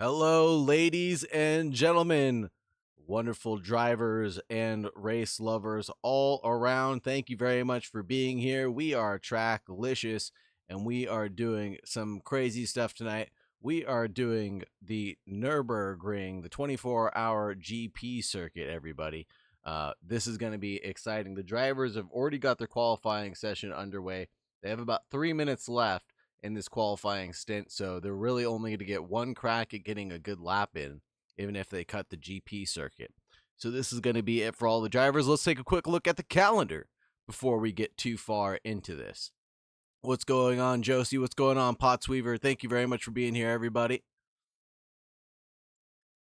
Hello, ladies and gentlemen, wonderful drivers and race lovers all around. Thank you very much for being here. We are Tracklicious, and we are doing some crazy stuff tonight. We are doing the Nürburgring, the 24-hour GP circuit, everybody. This is going to be exciting. The drivers have already got their qualifying session underway. They have about 3 minutes left in this qualifying stint, so they're really only going to get one crack at getting a good lap in, even if they cut the GP circuit. So this is going to be it for all the drivers. Let's take a quick look at the calendar before we get too far into this. What's going on, Josie? What's going on, Potsweaver? Thank you very much for being here, everybody.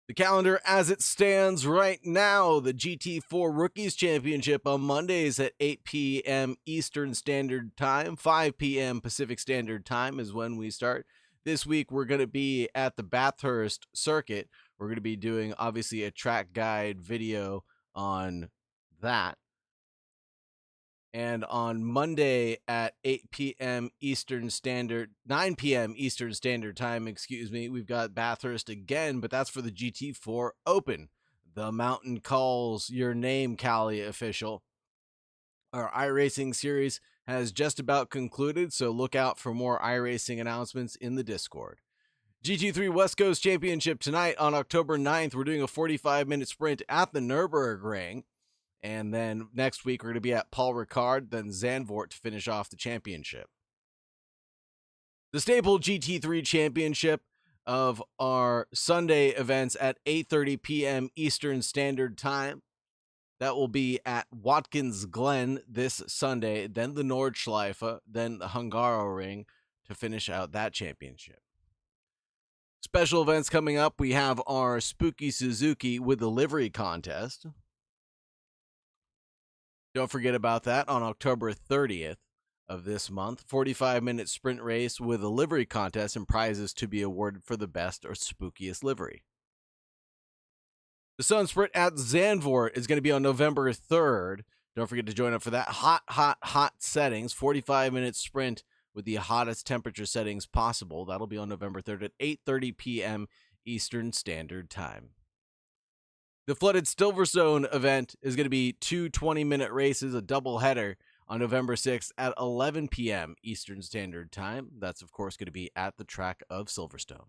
The calendar as it stands right now, the GT4 Rookies Championship on Mondays at 8 p.m. Eastern Standard Time, 5 p.m. Pacific Standard Time is when we start. This week, we're going to be at the Bathurst Circuit. We're going to be doing, obviously, a track guide video on that. And on Monday at 8 p.m. Eastern Standard, 9 p.m. Eastern Standard Time, we've got Bathurst again, but that's for the GT4 Open. The mountain calls your name, Cali official. Our iRacing series has just about concluded, so look out for more iRacing announcements in the Discord. GT3 West Coast Championship tonight on October 9th. We're doing a 45-minute sprint at the Nürburgring. And then next week, we're going to be at Paul Ricard, then Zandvoort to finish off the championship. The staple GT3 championship of our Sunday events at 8:30 p.m. Eastern Standard Time. That will be at Watkins Glen this Sunday, then the Nordschleife, then the Hungaroring to finish out that championship. Special events coming up. We have our Spooky Suzuki with the livery contest. Don't forget about that on October 30th of this month. 45-minute sprint race with a livery contest and prizes to be awarded for the best or spookiest livery. The Sun Sprint at Zandvoort is going to be on November 3rd. Don't forget to join up for that. Hot settings. 45-minute sprint with the hottest temperature settings possible. That'll be on November 3rd at 8:30 p.m. Eastern Standard Time. The Flooded Silverstone event is going to be two 20-minute races, a doubleheader on November 6th at 11 p.m. Eastern Standard Time. That's, of course, going to be at the track of Silverstone.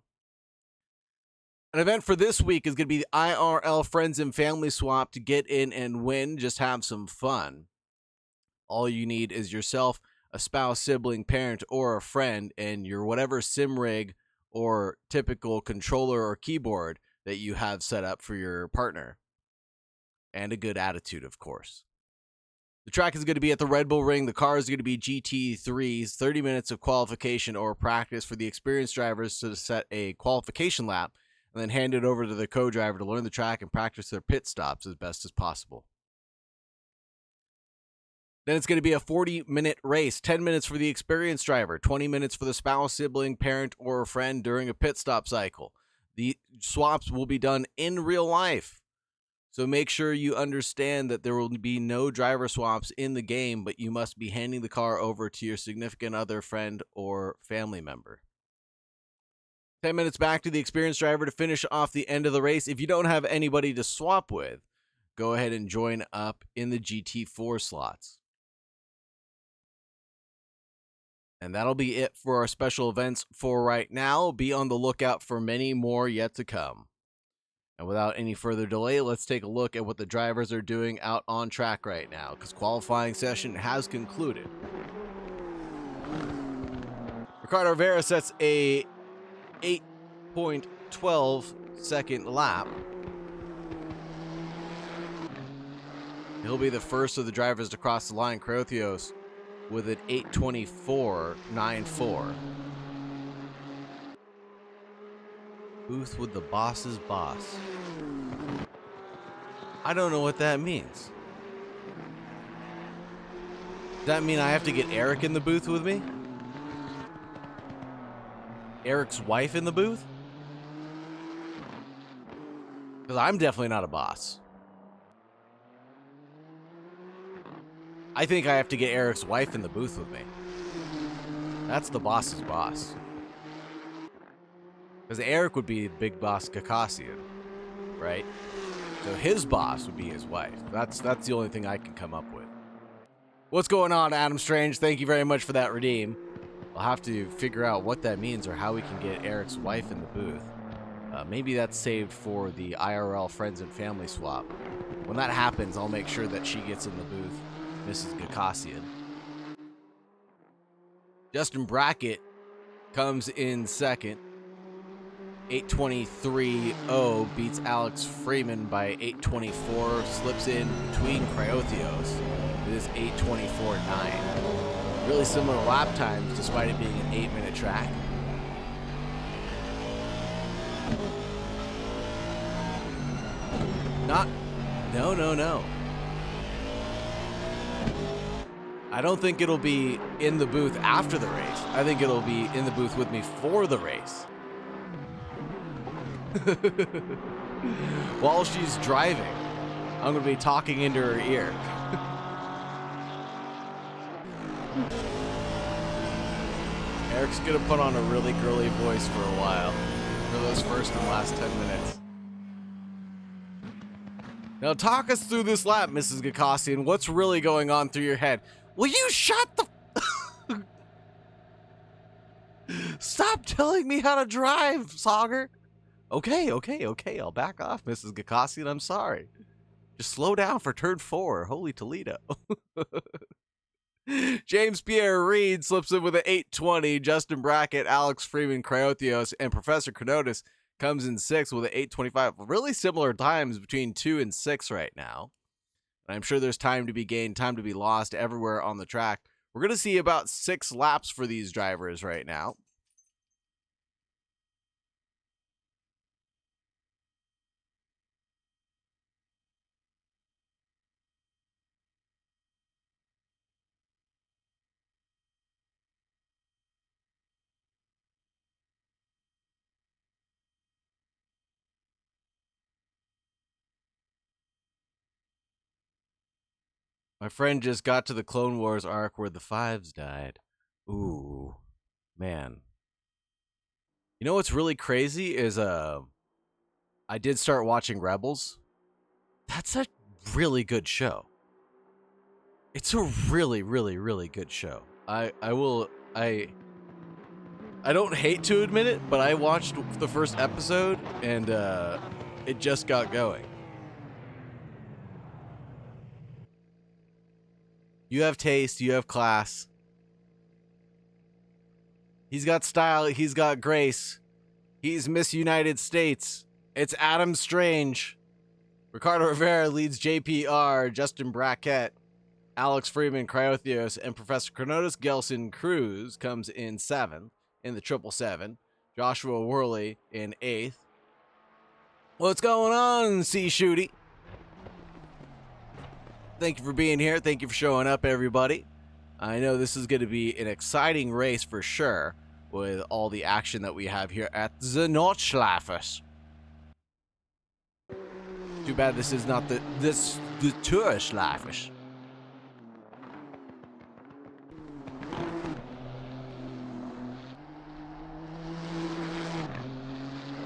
An event for this week is going to be the IRL Friends and Family Swap to get in and win. Just have some fun. All you need is yourself, a spouse, sibling, parent, or a friend, and your whatever sim rig or typical controller or keyboard that you have set up for your partner. And a good attitude, of course. The track is going to be at the Red Bull Ring. The car is going to be GT3's 30 minutes of qualification or practice for the experienced drivers to set a qualification lap and then hand it over to the co-driver to learn the track and practice their pit stops as best as possible. Then it's going to be a 40-minute race, 10 minutes for the experienced driver, 20 minutes for the spouse, sibling, parent, or a friend during a pit stop cycle. The swaps will be done in real life. So make sure you understand that there will be no driver swaps in the game, but you must be handing the car over to your significant other, friend, or family member. 10 minutes back to the experienced driver to finish off the end of the race. If you don't have anybody to swap with, go ahead and join up in the GT4 slots. And that'll be it for our special events for right now. Be on the lookout for many more yet to come. And without any further delay, let's take a look at what the drivers are doing out on track right now, because qualifying session has concluded. Ricardo Rivera sets a 8.12 second lap. He'll be the first of the drivers to cross the line. Crothios with an 8:24.94. Booth with the boss's boss. I don't know what that means. Does that mean I have to get Eric in the booth with me? Eric's wife in the booth? Because I'm definitely not a boss. I think I have to get Eric's wife in the booth with me. That's the boss's boss. Because Eric would be big boss Gakassian, right? So his boss would be his wife. That's the only thing I can come up with. What's going on, Adam Strange? Thank you very much for that redeem. I'll have to figure out what that means or how we can get Eric's wife in the booth. Maybe that's saved for the IRL friends and family swap. When that happens, I'll make sure that she gets in the booth, Mrs. Gakassian. Justin Brackett comes in second. 8:23.0 beats Alex Freeman by 8:24. Slips in between Cryothios. It is 8:24.9. Really similar lap times despite it being an 8-minute track. No. I don't think it'll be in the booth after the race. I think it'll be in the booth with me for the race. While she's driving, I'm going to be talking into her ear. Eric's going to put on a really girly voice for a while, for those first and last 10 minutes. Now talk us through this lap, Mrs. Gakassian. What's really going on through your head? Will you shut the... Stop telling me how to drive, Saagar. Okay. I'll back off, Mrs. Gakassian. I'm sorry. Just slow down for turn 4. Holy Toledo. James Pierre Reed slips in with an 8:20. Justin Brackett, Alex Freeman, Cryothios, and Professor Chronotis comes in 6th with an 8:25. Really similar times between 2 and 6 right now. And I'm sure there's time to be gained, time to be lost everywhere on the track. We're going to see about 6 laps for these drivers right now. My friend just got to the Clone Wars arc where the Fives died. Ooh, man. You know what's really crazy is I did start watching Rebels. That's a really good show. It's a really good show. I don't hate to admit it, but I watched the first episode and it just got going. You have taste, you have class. He's got style, he's got grace. He's Miss United States. It's Adam Strange. Ricardo Rivera leads JPR, Justin Brackett, Alex Freeman, Cryothios, and Professor Chronotis Gelson Cruz comes in 7th in the 777. Joshua Worley in 8th. What's going on, C. Shooty? Thank you for being here. Thank you for showing up, everybody. I know this is going to be an exciting race for sure with all the action that we have here at the Nordschleife. Too bad this is not the Tourschleife.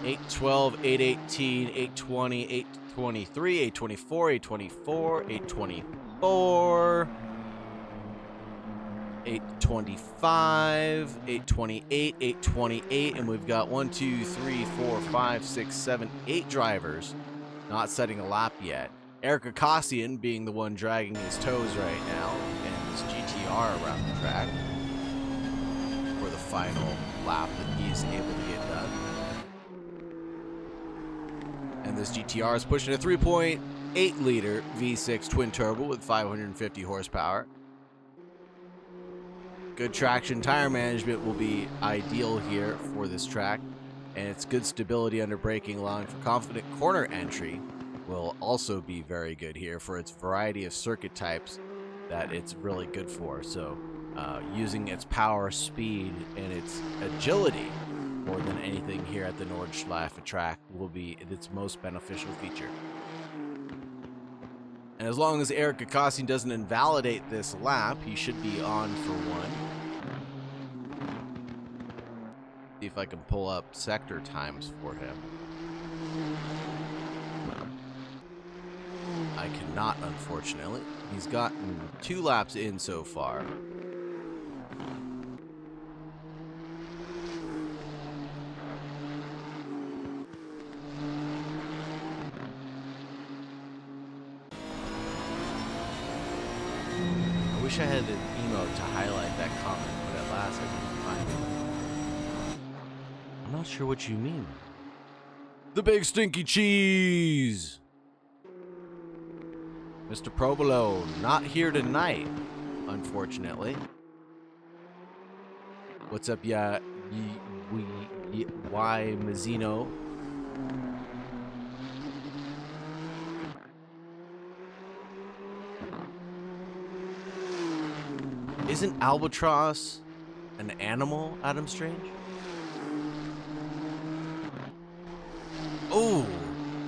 $8.12, $8.18, $8.20, $8.23, $8.24, $8.24, $8.24, $8.25, $8.28, $8.28, and we've got 1, 2, 3, 4, 5, 6, 7, 8 drivers not setting a lap yet. Eric Gakassian being the one dragging his toes right now, and his GTR around the track for the final lap that he's able to get done. And this GTR is pushing a 3.8 liter V6 twin turbo with 550 horsepower. Good traction, tire management will be ideal here for this track, and its good stability under braking, allowing for confident corner entry, will also be very good here for its variety of circuit types that it's really good for. So using its power, speed, and its agility more than anything here at the Nordschleife track will be its most beneficial feature. And as long as Eric Gakassian doesn't invalidate this lap, he should be on for one. See if if I can pull up sector times for him. I cannot, unfortunately. He's gotten 2 laps in so far. I wish I had an emote to highlight that comment, but at last I couldn't find it. I'm not sure what you mean. The big stinky cheese! Mr. Provolone, not here tonight, unfortunately. What's up, why Mazzino? Isn't albatross an animal, Adam Strange? Oh,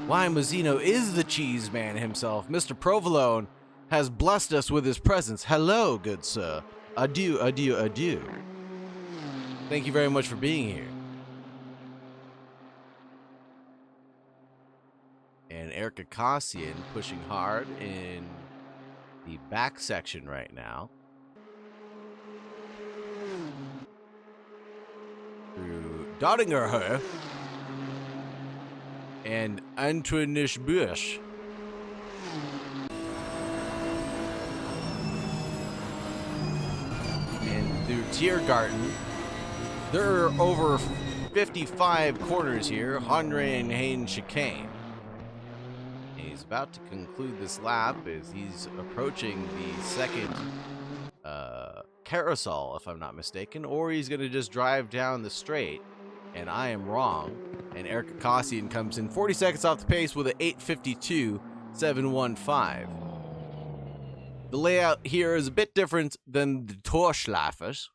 why Mazzino is the cheese man himself. Mr. Provolone has blessed us with his presence. Hello, good sir. Adieu, adieu, adieu. Thank you very much for being here. And Erica Kossian pushing hard in the back section right now. Through Dottingerher and Antoinish Bush. And through Tiergarten. There are over 55 corners here. Honrain Hain chicane. And he's about to conclude this lap as he's approaching the second carousel, if I'm not mistaken, or he's going to just drive down the straight, and I am wrong. And Erica Kossian comes in 40 seconds off the pace with an 8:52.715. The layout here is a bit different than the Nordschleife,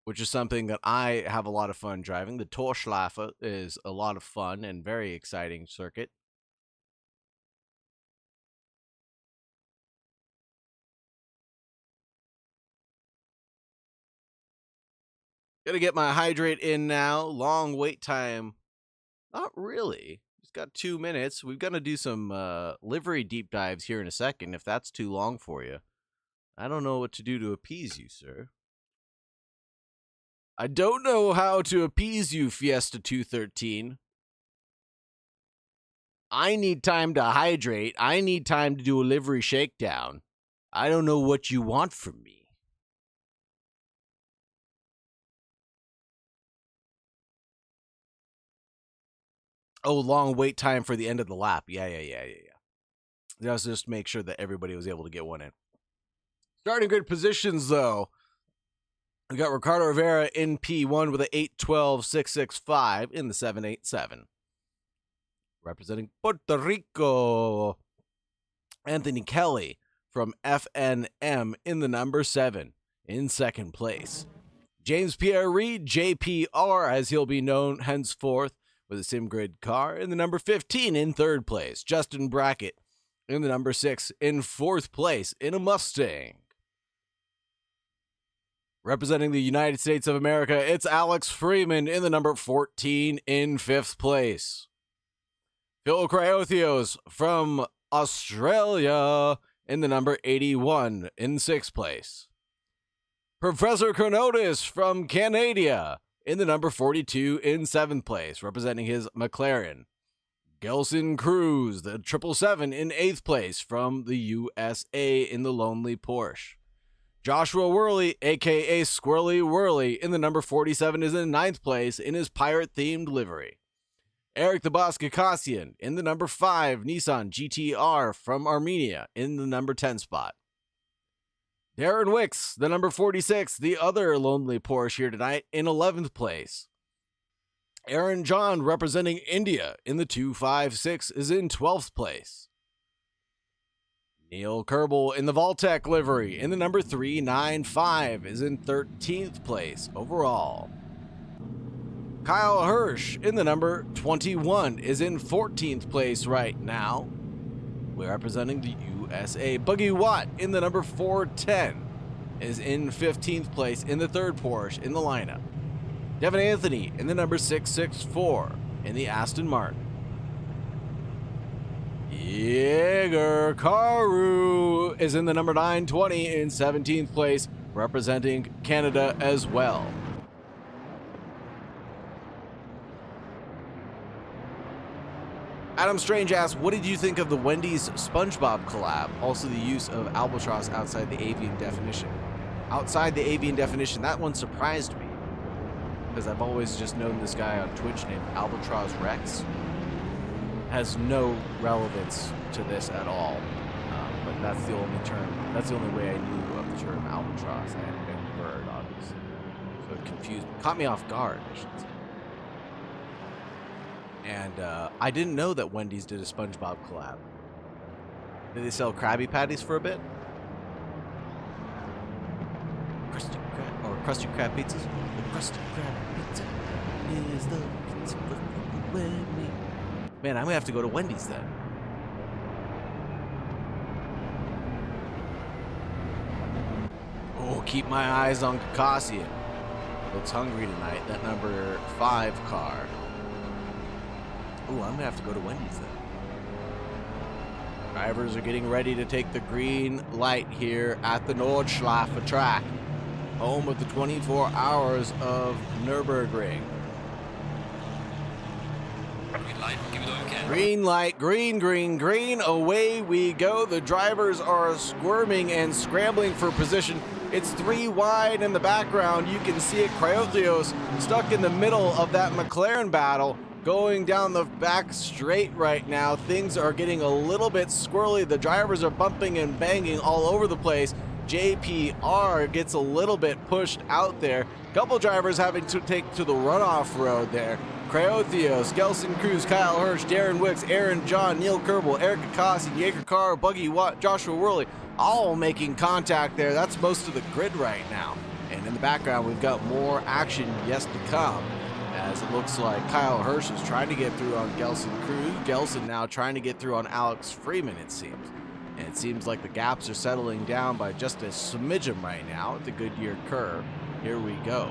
which is something that I have a lot of fun driving. The Nordschleife is a lot of fun and very exciting circuit. Gonna get my hydrate in now. Long wait time. Not really. Just got 2 minutes. We're gonna do some livery deep dives here in a second, if that's too long for you. I don't know what to do to appease you, sir. I don't know how to appease you, Fiesta 213. I need time to hydrate. I need time to do a livery shakedown. I don't know what you want from me. Oh, long wait time for the end of the lap. Yeah. Let's just make sure that everybody was able to get one in. Starting grid positions, though. We got Ricardo Rivera in P1 with an 8:12.665 in the 787. Representing Puerto Rico, Anthony Kelly from FNM in the number 7 in second place. James Pierre Reed, JPR, as he'll be known henceforth, with a SimGrid car in the number 15 in third place. Justin Brackett in the number 6 in fourth place in a Mustang. Representing the United States of America, it's Alex Freeman in the number 14 in fifth place. Phil Cryothios from Australia in the number 81 in sixth place. Professor Chronotis from Canada in the number 42 in seventh place, representing his McLaren. Gelson Cruz, the 777 in eighth place from the USA in the lonely Porsche. Joshua Worley, a.k.a. Squirrely Whirly, in the number 47 is in ninth place in his pirate-themed livery. Eric the Boss Gakassian in the number 5 Nissan GT3 from Armenia in the number 10 spot. Darren Wicks, the number 46, the other lonely Porsche here tonight, in 11th place. Aaron John, representing India in the 256, is in 12th place. Neil Kerbel in the Voltec livery in the number 395 is in 13th place overall. Kyle Hirsch in the number 21 is in 14th place right now. We're representing the USA. Buggy Watt in the number 410 is in 15th place in the third Porsche in the lineup. Devin Anthony in the number 664 in the Aston Martin. Jaeger Karu is in the number 920 in 17th place, representing Canada as well. Adam Strange asks, what did you think of the Wendy's SpongeBob collab? Also the use of albatross outside the avian definition. Outside the avian definition, that one surprised me. Because I've always just known this guy on Twitch named Albatross Rex. Has no relevance to this at all. But that's the only term, that's the only way I knew of the term albatross. I hadn't been a bird, obviously. So it confused me. Caught me off guard, I should say. And I didn't know that Wendy's did a SpongeBob collab. Did they sell Krabby Patties for a bit? Krusty Krab pizzas? The Krusty Krab pizza is the pizza for Wendy. Man, I'm gonna have to go to Wendy's then. Oh, keep my eyes on Kakassian. Looks hungry tonight. That number 5 car. Ooh, I'm gonna have to go to Wendy's then. Drivers are getting ready to take the green light here at the Nordschleife track, home of the 24 hours of Nürburgring. Green light, give it all you can. Green light, green, green, green, away we go. The drivers are squirming and scrambling for position. It's 3 wide in the background. You can see it, Cryotheos stuck in the middle of that McLaren battle. Going down the back straight right now. Things are getting a little bit squirrely. The drivers are bumping and banging all over the place. JPR gets a little bit pushed out there. Couple drivers having to take to the runoff road there. Cryotheos, Gelson Cruz, Kyle Hirsch, Darren Wicks, Aaron John, Neil Kerbel, Eric Akasi, Jaeger Carr, Buggy Watt, Joshua Worley, all making contact there. That's most of the grid right now. And in the background, we've got more action yet to come, as it looks like Kyle Hirsch is trying to get through on Gelson Cruz. Gelson now trying to get through on Alex Freeman, it seems. And it seems like the gaps are settling down by just a smidgen right now at the Goodyear curve. Here we go.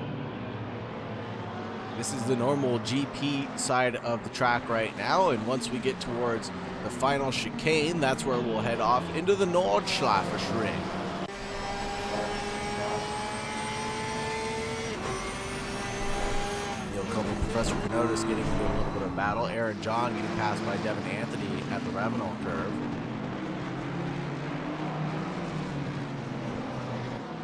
This is the normal GP side of the track right now, and once we get towards the final chicane, that's where we'll head off into the Nordschleife ring. Professor Canotis getting into a little bit of battle. Aaron John getting passed by Devin Anthony at the Ravenel curve.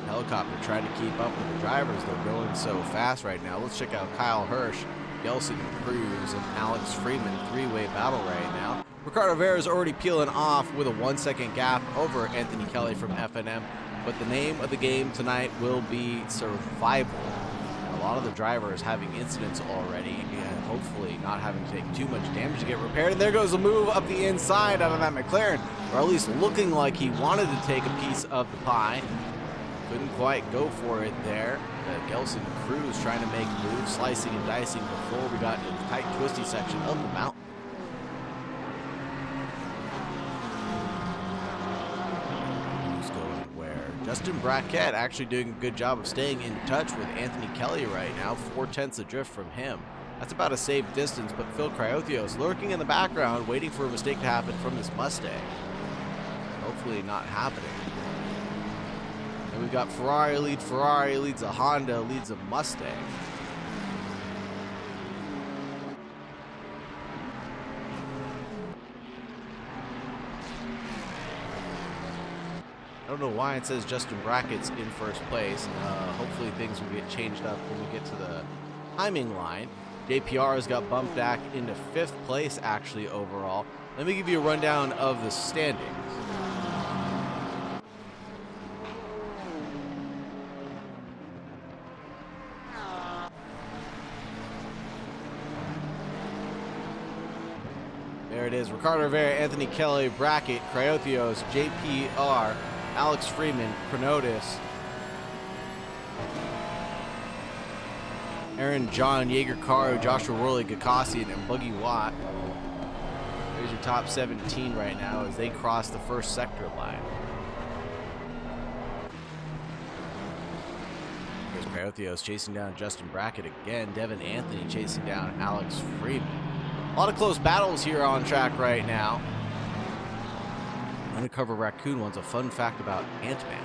Helicopter trying to keep up with the drivers. They're going so fast right now. Let's check out Kyle Hirsch, Gelson Cruz, and Alex Freeman. 3-way battle right now. Ricardo Vera is already peeling off with a 1-second gap over Anthony Kelly from FNM. But the name of the game tonight will be survival. A lot of the drivers having incidents already and hopefully not having to take too much damage to get repaired. And there goes a move up the inside out of that McLaren, or at least looking like he wanted to take a piece of the pie. Couldn't quite go for it there. Gelson Cruz trying to make moves, slicing and dicing before we got into the tight, twisty section of the mountain. Justin Brackett actually doing a good job of staying in touch with Anthony Kelly right now. 4/10 adrift from him. That's about a safe distance, but Phil Cryotheos lurking in the background, waiting for a mistake to happen from this Mustang. Hopefully not happening. And we've got Ferrari leads a Honda, leads a Mustang. I don't know why it says Justin Brackett's in first place. Hopefully things will get changed up when we get to the timing line. JPR has got bumped back into 5th place actually overall. Let me give you a rundown of the standings. There it is. Ricardo Rivera, Anthony Kelly, Brackett, Cryotheos, JPR, Alex Freeman, Chronotis, Aaron John, Jaeger Caro, Joshua Worley, Gakassian, and Buggy Watt. There's your top 17 right now as they cross the first sector line. Barrios chasing down Justin Brackett again. Devin Anthony chasing down Alex Freeman. A lot of close battles here on track right now. Undercover Raccoon wants a fun fact about Ant-Man.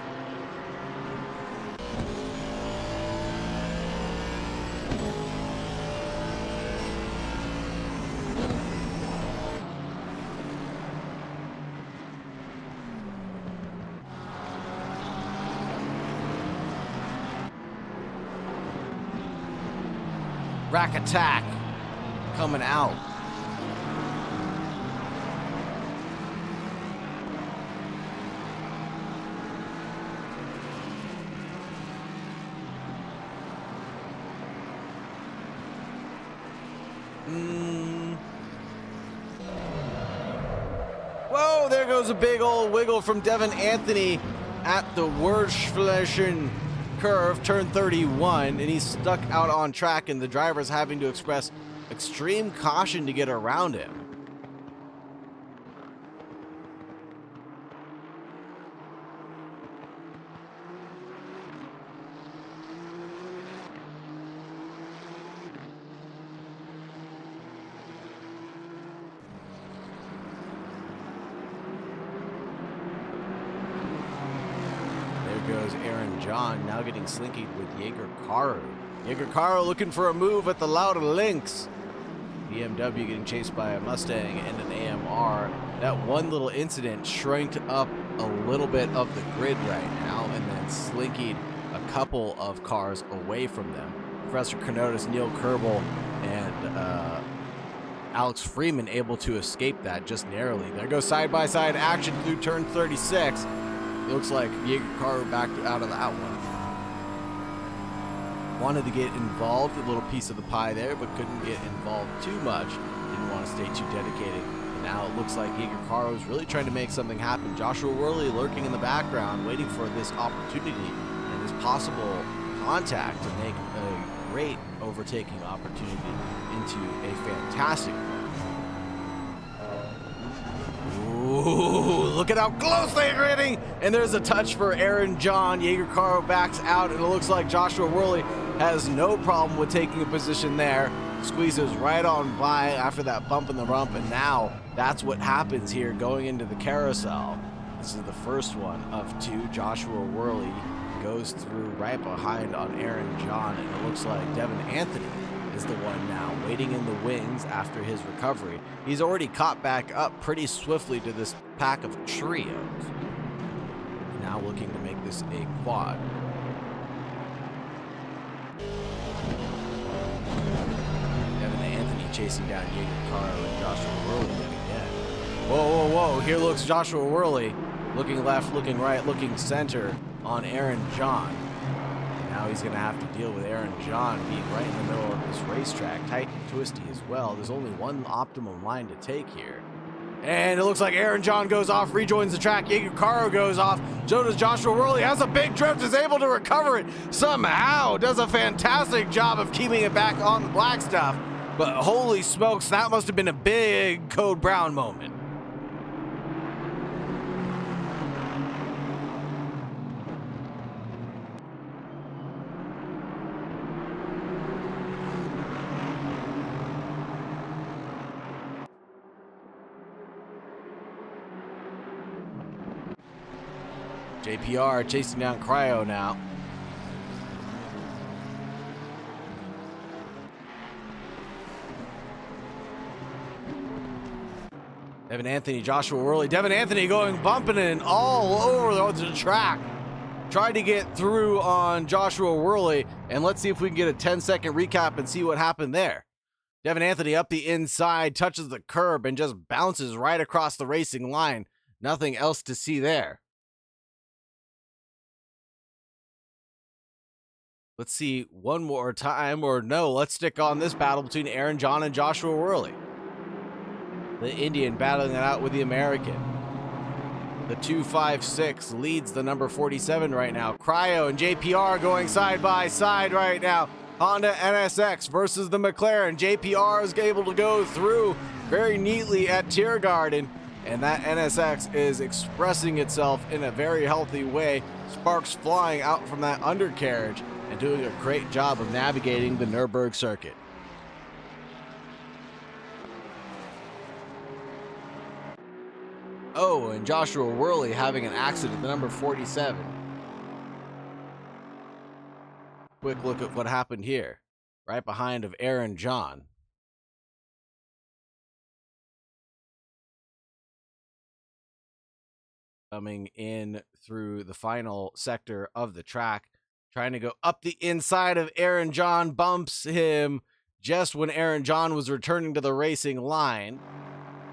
Rack Attack coming out. Whoa, there goes a big old wiggle from Devin Anthony at the Nordschleife curve, turn 31, and he's stuck out on track, and the driver's having to express extreme caution to get around him. Goes Aaron John, now getting slinkied with Jaeger Karu. Jaeger Karu looking for a move at the Lauda Links. BMW getting chased by a Mustang and an AMR. That one little incident shrinked up a little bit of the grid right now and then slinkied a couple of cars away from them. Professor Kenotis, Neil Kerbel, and Alex Freeman able to escape that just narrowly. There goes side-by-side action through turn 36. Looks like Jaeger Karu backed out of that one. Wanted to get involved, a little piece of the pie there, but couldn't get involved too much. Didn't want to stay too dedicated. And now it looks like Jaeger Karu is really trying to make something happen. Joshua Worley lurking in the background, waiting for this opportunity and this possible contact to make a great overtaking opportunity into a fantastic one. Ooh, look at how close they're hitting. And there's a touch for Aaron John. Jaeger Karu backs out, and it looks like Joshua Worley has no problem with taking a position there. Squeezes right on by after that bump in the rump, and now that's what happens here going into the carousel. This is the first one of two. Joshua Worley goes through right behind on Aaron John, and it looks like Devin Anthony is the one now waiting in the wings after his recovery. He's already caught back up pretty swiftly to this pack of trios. Now looking to make this a quad. Devin Anthony chasing down Jaeger Karu and Joshua Worley yet again. Whoa, whoa, whoa. Here looks Joshua Worley looking left, looking right, looking center on Aaron John. Now he's going to have to deal with Aaron John being right in the middle of this racetrack, tight and twisty as well. There's only one optimum line to take here. And it looks like Aaron John goes off, rejoins the track. Jaeger Karu goes off. So does Joshua Worley. Has a big drift, is able to recover it somehow. Does a fantastic job of keeping it back on the black stuff. But holy smokes, that must have been a big Code Brown moment. JPR chasing down Cryo now. Devin Anthony, Joshua Worley. Devin Anthony going bumping in all over the track. Tried to get through on Joshua Worley, and let's see if we can get a 10-second recap and see what happened there. Devin Anthony up the inside, touches the curb, and just bounces right across the racing line. Nothing else to see there. Let's see one more time, or no, let's stick on this battle between Aaron John and Joshua Worley. The Indian battling it out with the American. The 256 leads the number 47 right now. Cryo and JPR going side by side right now. Honda NSX versus the McLaren. JPR is able to go through very neatly at Tiergarten, and that NSX is expressing itself in a very healthy way. Sparks flying out from that undercarriage. and doing a great job of navigating the Nürburgring circuit. Oh, and Joshua Worley having an accident, the number 47. Quick look at what happened here. Right behind of Aaron John. Coming in through the final sector of the track, trying to go up the inside of Aaron John, bumps him just when Aaron John was returning to the racing line.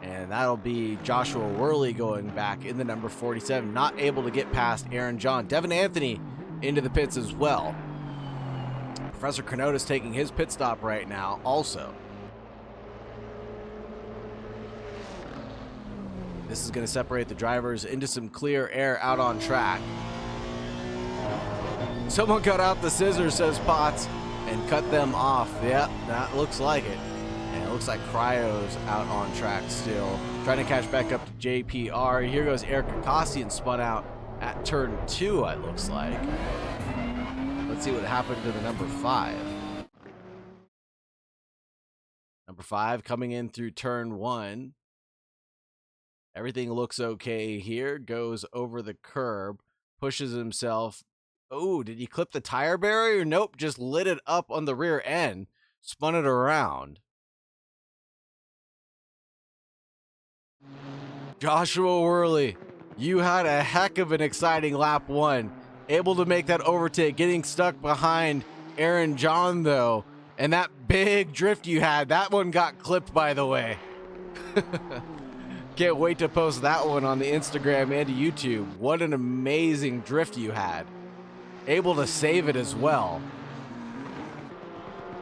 And that'll be Joshua Worley going back in the number 47, not able to get past Aaron John. Devin Anthony into the pits as well. Professor Carnota's taking his pit stop right now also. This is going to separate the drivers into some clear air out on track. Someone cut out the scissors, says Potts, and cut them off. Yep, that looks like it. And it looks like Cryo's out on track still. Trying to catch back up to JPR. Here goes Eric Kakasian, spun out at turn 2, it looks like. Let's see what happened to the number 5. Number 5 coming in through turn 1. Everything looks okay here. Goes over the curb. Pushes himself. Oh, did he clip the tire barrier? Nope, just lit it up on the rear end. Spun it around. Joshua Worley, you had a heck of an exciting lap 1. Able to make that overtake. Getting stuck behind Aaron John, though. And that big drift you had, that one got clipped, by the way. Can't wait to post that one on the Instagram and YouTube. What an amazing drift you had. Able to save it as well.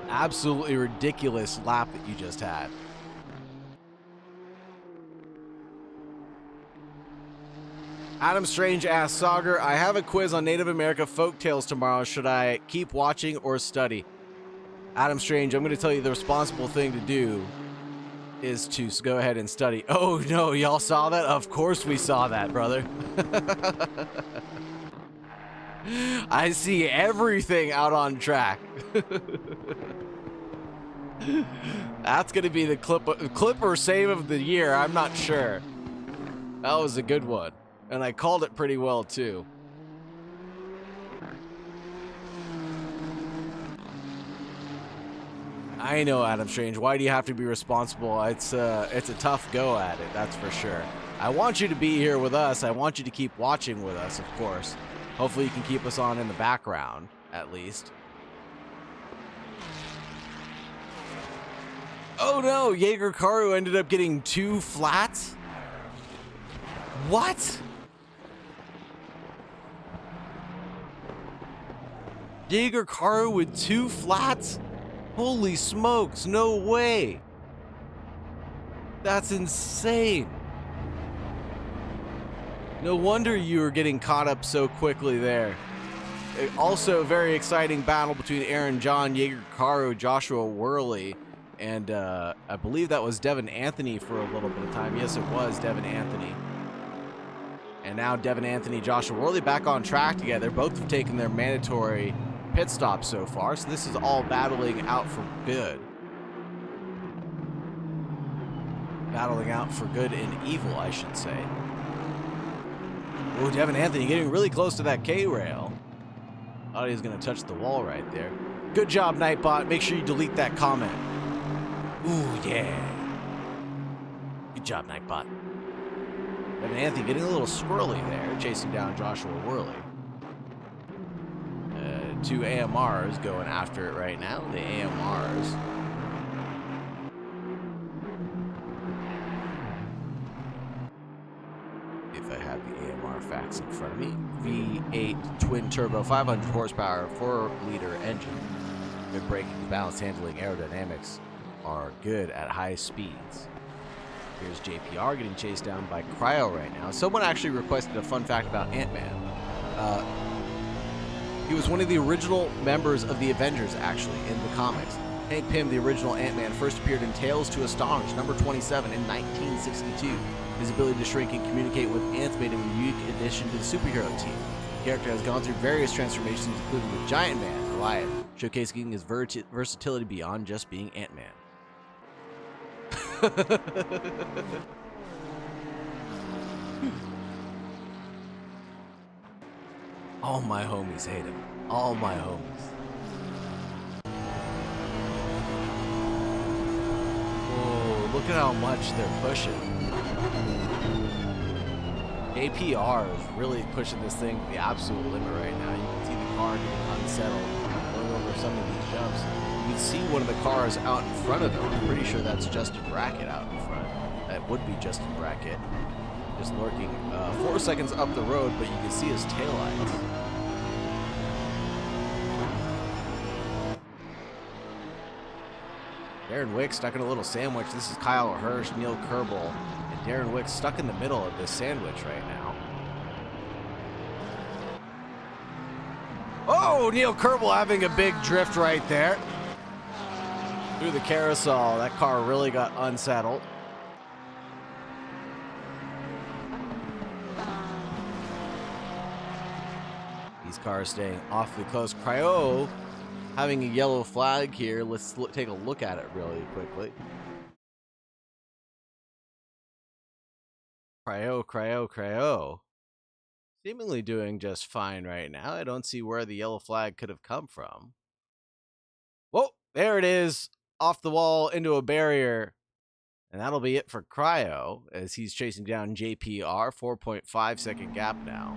Absolutely ridiculous lap that you just had. Adam Strange asks, Saagar, I have a quiz on Native America folktales tomorrow. Should I keep watching or study? Adam Strange, I'm going to tell you the responsible thing to do is to go ahead and study. Oh no, y'all saw that? Of course we saw that, brother. I see everything out on track. That's gonna be the clip or save of the year. I'm not sure. That was a good one, and I called it pretty well too. I know, Adam Strange. Why do you have to be responsible? It's a tough go at it, that's for sure. I want you to be here with us. I want you to keep watching with us, of course. Hopefully you can keep us on in the background, at least. Oh no, Jaeger Karu ended up getting 2 flats? What? Jaeger Karu with 2 flats? Holy smokes, no way. That's insane. No wonder you were getting caught up so quickly there. Also, a very exciting battle between Aaron John, Jaeger Karu, Joshua Worley, and I believe that was Devin Anthony for a little bit of time. Yes, it was Devin Anthony. And now Devin Anthony, Joshua Worley back on track together. Both have taken their mandatory pit stop so far, so this is all battling out for good. Battling out for good and evil, I should say. Oh, Devin Anthony getting really close to that K-rail. Thought he was going to touch the wall right there. Good job, Nightbot. Make sure you delete that comment. Ooh, yeah. Good job, Nightbot. Devin Anthony getting a little squirrely there, chasing down Joshua Worley. 2 AMRs going after it right now. The AMRs. If I have the AMR facts in front of me. V8 twin turbo, 500 horsepower, 4-liter engine. Good braking, balance handling, aerodynamics are good at high speeds. Here's JPR getting chased down by Cryo right now. Someone actually requested a fun fact about Ant-Man. He was one of the original members of the Avengers, actually, in the comics. Hank Pym, the original Ant-Man, first appeared in Tales to Astonish, number 27, in 1962. His ability to shrink and communicate with ants made him a unique addition to the superhero team. The character has gone through various transformations, including the Giant Man, the Goliath, showcasing his versatility beyond just being Ant-Man. All my homies hate him. All my homies. Whoa, look at how much they're pushing. APR is really pushing this thing to the absolute limit right now. You can see the car getting unsettled, going over some of these jumps. You can see one of the cars out in front of him. I'm pretty sure that's Justin Brackett out in front. That would be Justin Brackett. Just lurking 4 seconds up the road, but you can see his taillights. Darren Wick stuck in a little sandwich. This is Kyle Hirsch, Neil Kerbel, and Darren Wick stuck in the middle of this sandwich right now. Oh, Neil Kerbel having a big drift right there. Through the carousel, that car really got unsettled. These cars staying awfully close. Cryo having a yellow flag here. Let's take a look at it really quickly. Cryo. Seemingly doing just fine right now. I don't see where the yellow flag could have come from. Whoa, there it is. Off the wall into a barrier. And that'll be it for Cryo as he's chasing down JPR. 4.5 second gap now.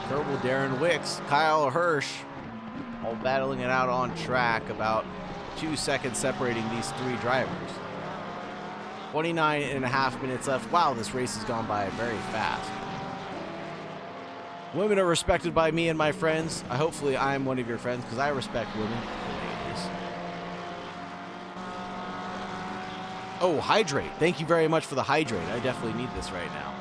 Kerbel, Darren Wicks, Kyle Hirsch, all battling it out on track. About 2 seconds separating these three drivers. 29.5 minutes left. Wow, this race has gone by very fast. Women are respected by me and my friends. Hopefully I'm one of your friends because I respect women. Oh, hydrate. Thank you very much for the hydrate. I definitely need this right now.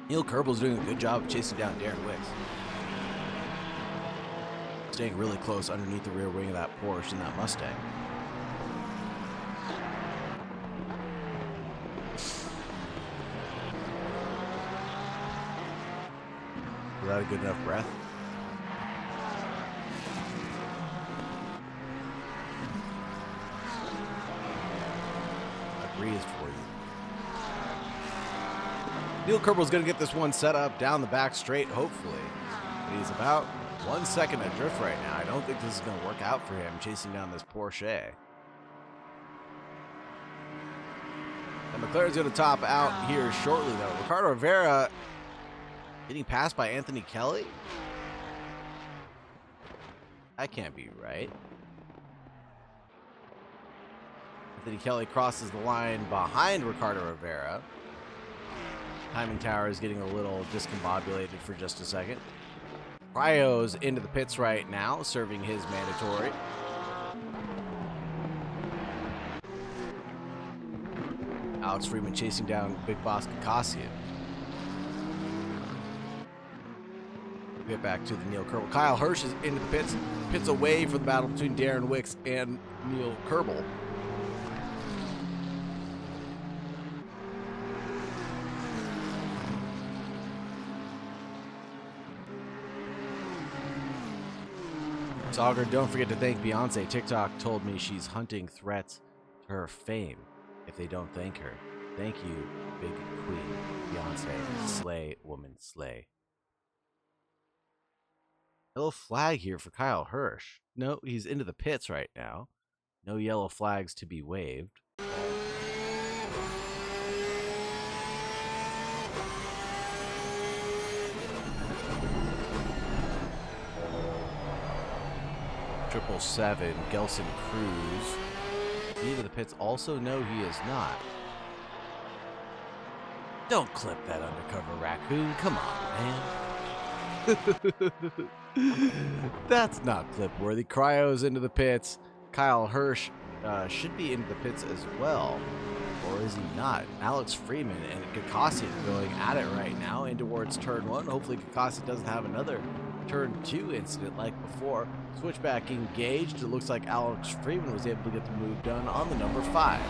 Neil Kerbel's doing a good job of chasing down Darren Wicks. Staying really close underneath the rear wing of that Porsche and that Mustang. Was that a good enough breath? I breathed for you. Neil Kerbel's going to get this one set up down the back straight, hopefully. But he's about 1 second adrift right now. I don't think this is going to work out for him, chasing down this Porsche. And McLaren's going to top out here shortly, though. Ricardo Rivera getting passed by Anthony Kelly? That can't be right. Anthony Kelly crosses the line behind Ricardo Rivera. Timing tower is getting a little discombobulated for just a second. Cryo's into the pits right now, serving his mandatory. Alex Freeman chasing down Big Boss Kakassian. Get back to the Neil Kerbel. Kyle Hirsch is into the pits. Pits away for the battle between Darren Wicks and Neil Kerbel. Saagar, don't forget to thank Beyonce. TikTok told me she's hunting threats to her fame if they don't thank her. Thank you, big queen Beyonce. Slay, woman, slay. Yellow flag here for Kyle Hirsch. No, he's into the pits right now. No yellow flags to be waved. Triple seven, Gelson Cruz. Into the pits also? No, he is not. Don't clip that undercover raccoon. Come on, man. That's not clip worthy. Cryo's into the pits. Kyle Hirsch should be into the pits as well. Or is he not? Alex Freeman and Kakassian going at it right now in towards turn one. Hopefully Kakassian doesn't have another turn 2 incident like before. Switchback engaged. It looks like Alex Freeman was able to get the move done on the number 5.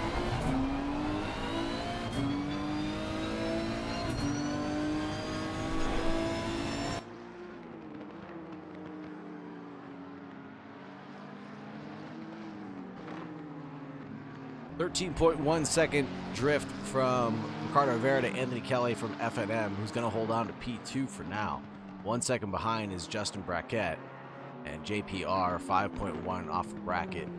.1 drift from Ricardo Rivera to Anthony Kelly from FNM, who's going to hold on to P2 for now. 1 second behind is Justin Brackett and JPR 5.1 off of Brackett.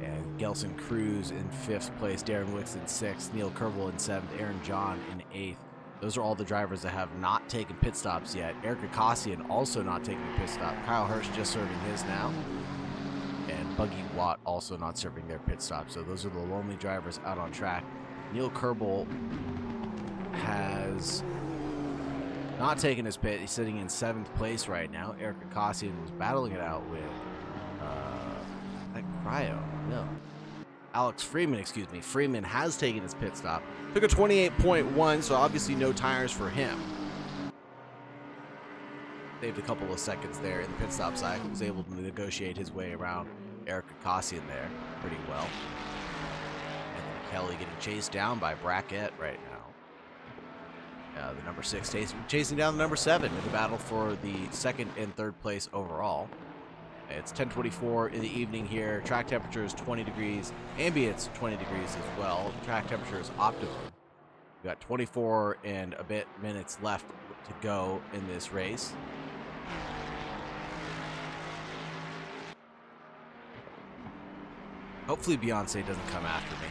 And Gelson Cruz in 5th place, Darren Wicks in 6th, Neil Kerbel in 7th, Aaron John in 8th. Those are all the drivers that have not taken pit stops yet. Eric Akasian also not taking a pit stop. Kyle Hirsch just serving his now. And Buggy Watt also not serving their pit stop. So those are the lonely drivers out on track. Neil Kerbel has not taken his pit. He's sitting in 7th place right now. Eric Akasian was battling it out with Alex Freeman, excuse me. Freeman has taken his pit stop. Took a 28.1, so obviously no tires for him. Saved a couple of seconds there in the pit stop cycle. Was able to negotiate his way around Eric Akasian there pretty well. And Kelly getting chased down by Brackett right now. The number 6 chasing down the number 7 in the battle for the 2nd and 3rd place overall. It's 10:24 in the evening here. Track temperature is 20 degrees. Ambient's 20 degrees as well. Track temperature is optimum. We've got 24 and a bit minutes left to go in this race. Hopefully Beyonce doesn't come after me.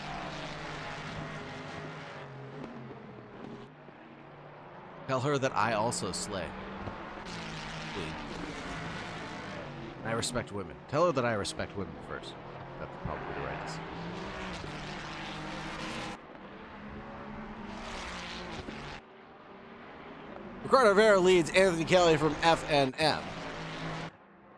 Tell her that I also slay. Please. I respect women. Tell her that I respect women first. That's probably the right decision. Ricardo Rivera leads Anthony Kelly from FNM.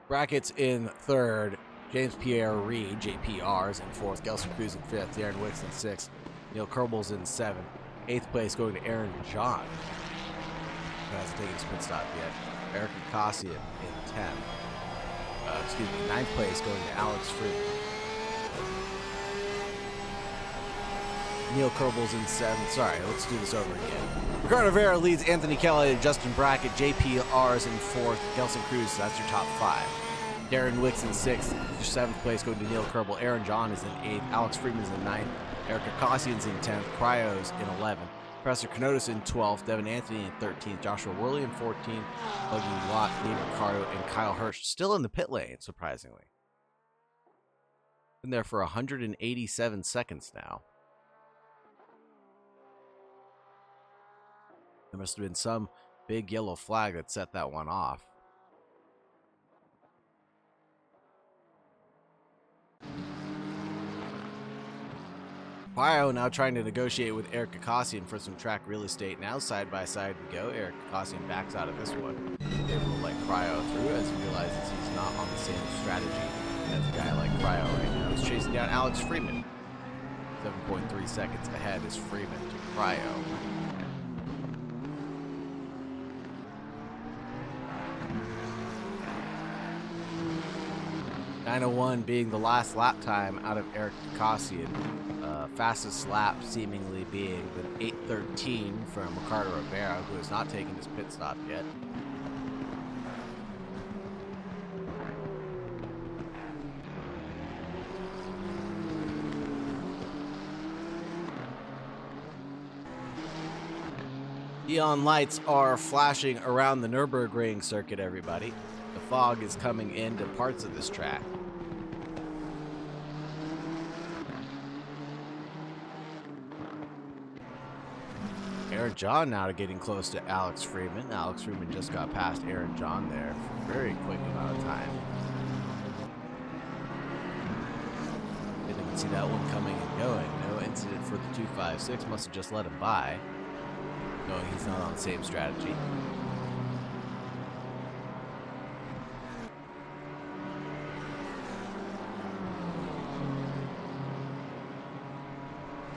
Brackets in 3rd. James Pierre Reed, JPR, is in 4th. Gelson Cruz in 5th. Darren Wicks in 6th. Neil Kerbel's in 7th. 8th place going to Aaron John, who hasn't taken his pit stop yet. Eric Akasian in 10th. 9th place going to Alex Freeman. Neil Kerbel's in 7th. Sorry, let's do this over again. Ricardo Rivera leads Anthony Kelly, Justin Brackett, JPR's in 4th, Gelson Cruz, so that's your top 5. Darren Wicks in 6th, your 7th place going to Neil Kerbel. Aaron John is in 8th, Alex Freeman's in 9th, Eric Akasian's in 10th, Cryo's in 11th, Professor Kenotis in 12th, Devin Anthony in 13th, Joshua Worley in 14th, Buggy Watt, Lee Ricardo, and Kyle Hirsch still in the pit lane, surprisingly. Been there for 187 seconds now. There must have been some big yellow flag that set that one off. Cryo now trying to negotiate with Eric Akasian for some track real estate. Now side by side we go. Eric Akasian backs out of this one. They will let Cryo through as he realizes he's not on the same strategy as a guy like Cryo right now. He's chasing down Alex Freeman. 7.3 seconds ahead is Freeman to Cryo. 9:01 being the last lap time out of Eric Akasian. Fastest lap seemingly being the 8:13 from Ricardo Rivera, who has not taken his pit stop yet. Neon lights are flashing around the Nürburgring circuit, everybody. The fog is coming into parts of this track. Aaron John now getting close to Alex Freeman. Alex Freeman just got past Aaron John there for a very quick amount of time. Didn't even see that one coming and going. No incident for the 256. Must have just let him by, knowing he's not on the same strategy.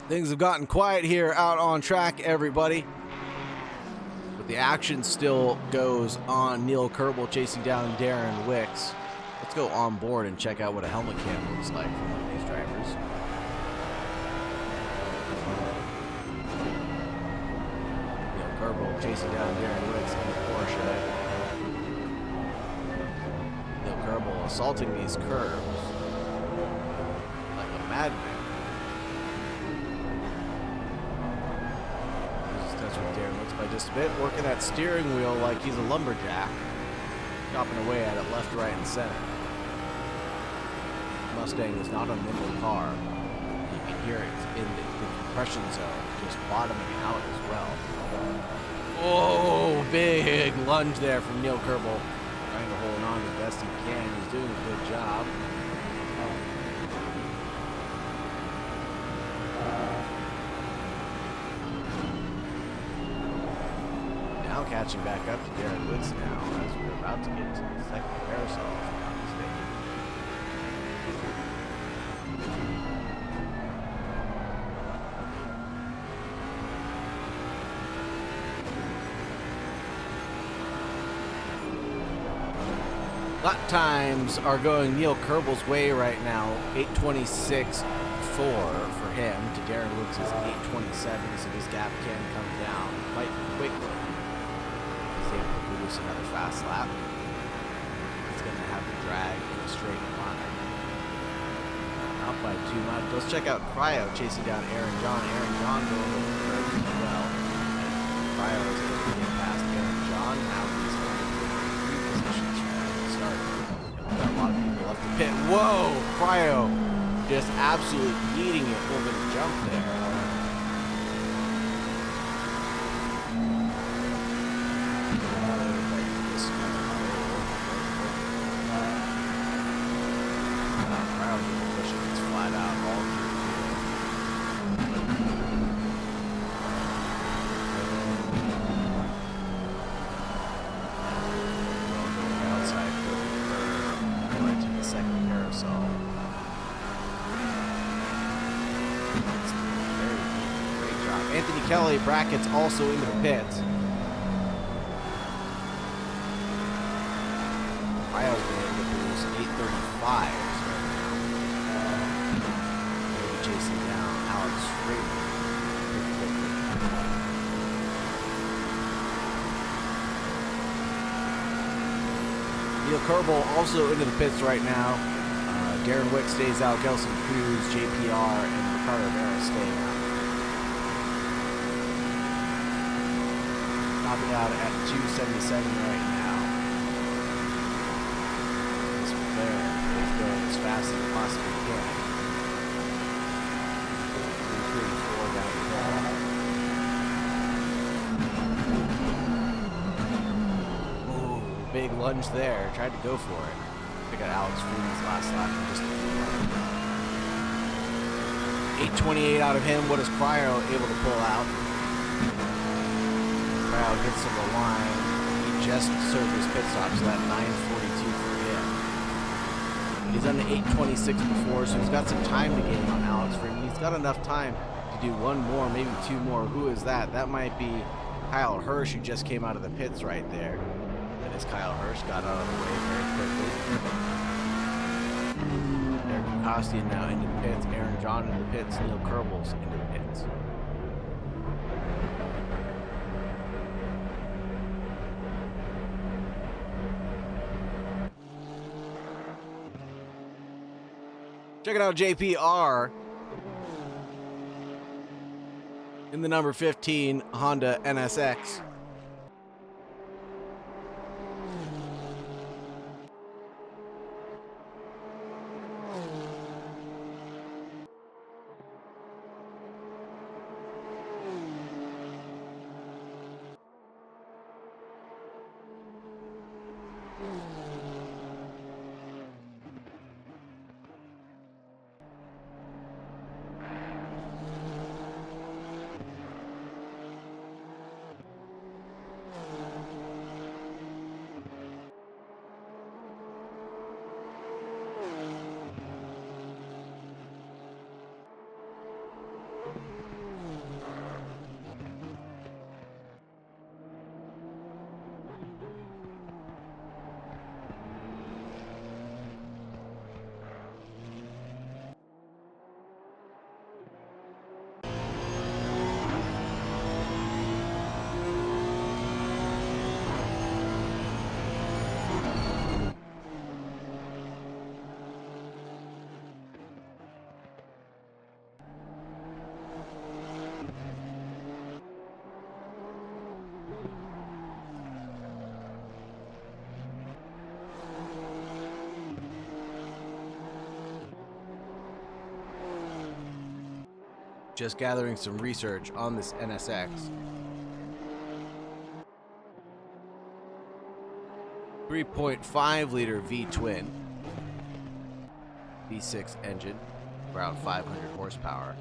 Things have gotten quiet here out on track, everybody. But the action still goes on. Neil Kerbel chasing down Darren Wicks. Let's go on board and check out what a helmet cam looks like from one of these drivers. Neil Kerbel chasing down Darren Wicks in the Porsche. Neil Kerbel assaulting these curbs like a madman. With Darren Wicks by just a bit, working that steering wheel like he's a lumberjack, chopping away at it left, right, and center. Mustang is not a nimble car. You can hear it in the compression zone, just bottoming out as well. Oh, big lunge there from Neil Kerbel, trying to hold on as best he can. He's doing a good job. Now catching back up to Darren Wicks now as we're about to get to the second carousel, if I'm not mistaken. Lap times are going Neil Kerbel's way right now. 8:26.4 for him to Darren Wicks' 8:27, so his gap can come down quite quickly. Able to produce another fast lap. He's going to have to drag in a straight line. Not by too much. Let's check out Cryo chasing down Aaron John. Aaron John going over the curve as well. Cryo is able to get past Aaron John. Now he's going to be in 3 positions from the start. We've got a lot of people left to pit. Whoa! Cryo just absolutely eating it over the jump there. Kelly brackets also into the pits. Cryo's been able to produce 8:35 right now. Maybe chasing down Alex Freeman pretty quickly. Neil Kerbel also into the pits right now. Darren Wicks stays out. Gelson Cruz, JPR, and Ricardo Vera staying out. Topping out at 277 right now. This McLaren is going as fast as it possibly can. 334 down the hill. Ooh, big lunge there. Tried to go for it. I got Alex Freeman's last lap in just a few. 8:28 out of him. What is Cryo able to pull out? Crowd gets to the line. He just served his pit stop, so that 9:42 for him. He's done the 8:26 before, so he's got some time to gain on Alex Freeman. He's got enough time to do one more, maybe 2 more. Who is that? That might be Kyle Hirsch, who just came out of the pits right there. That is Kyle Hirsch, got out of the way very quickly. Eric Costian now into the pits. Aaron John into the pits. Neil Kerbel's into the pits. Check it out, JPR in the number 15 Honda NSX. Just gathering some research on this NSX. 3.5-liter V-twin. V6 engine, around 500 horsepower.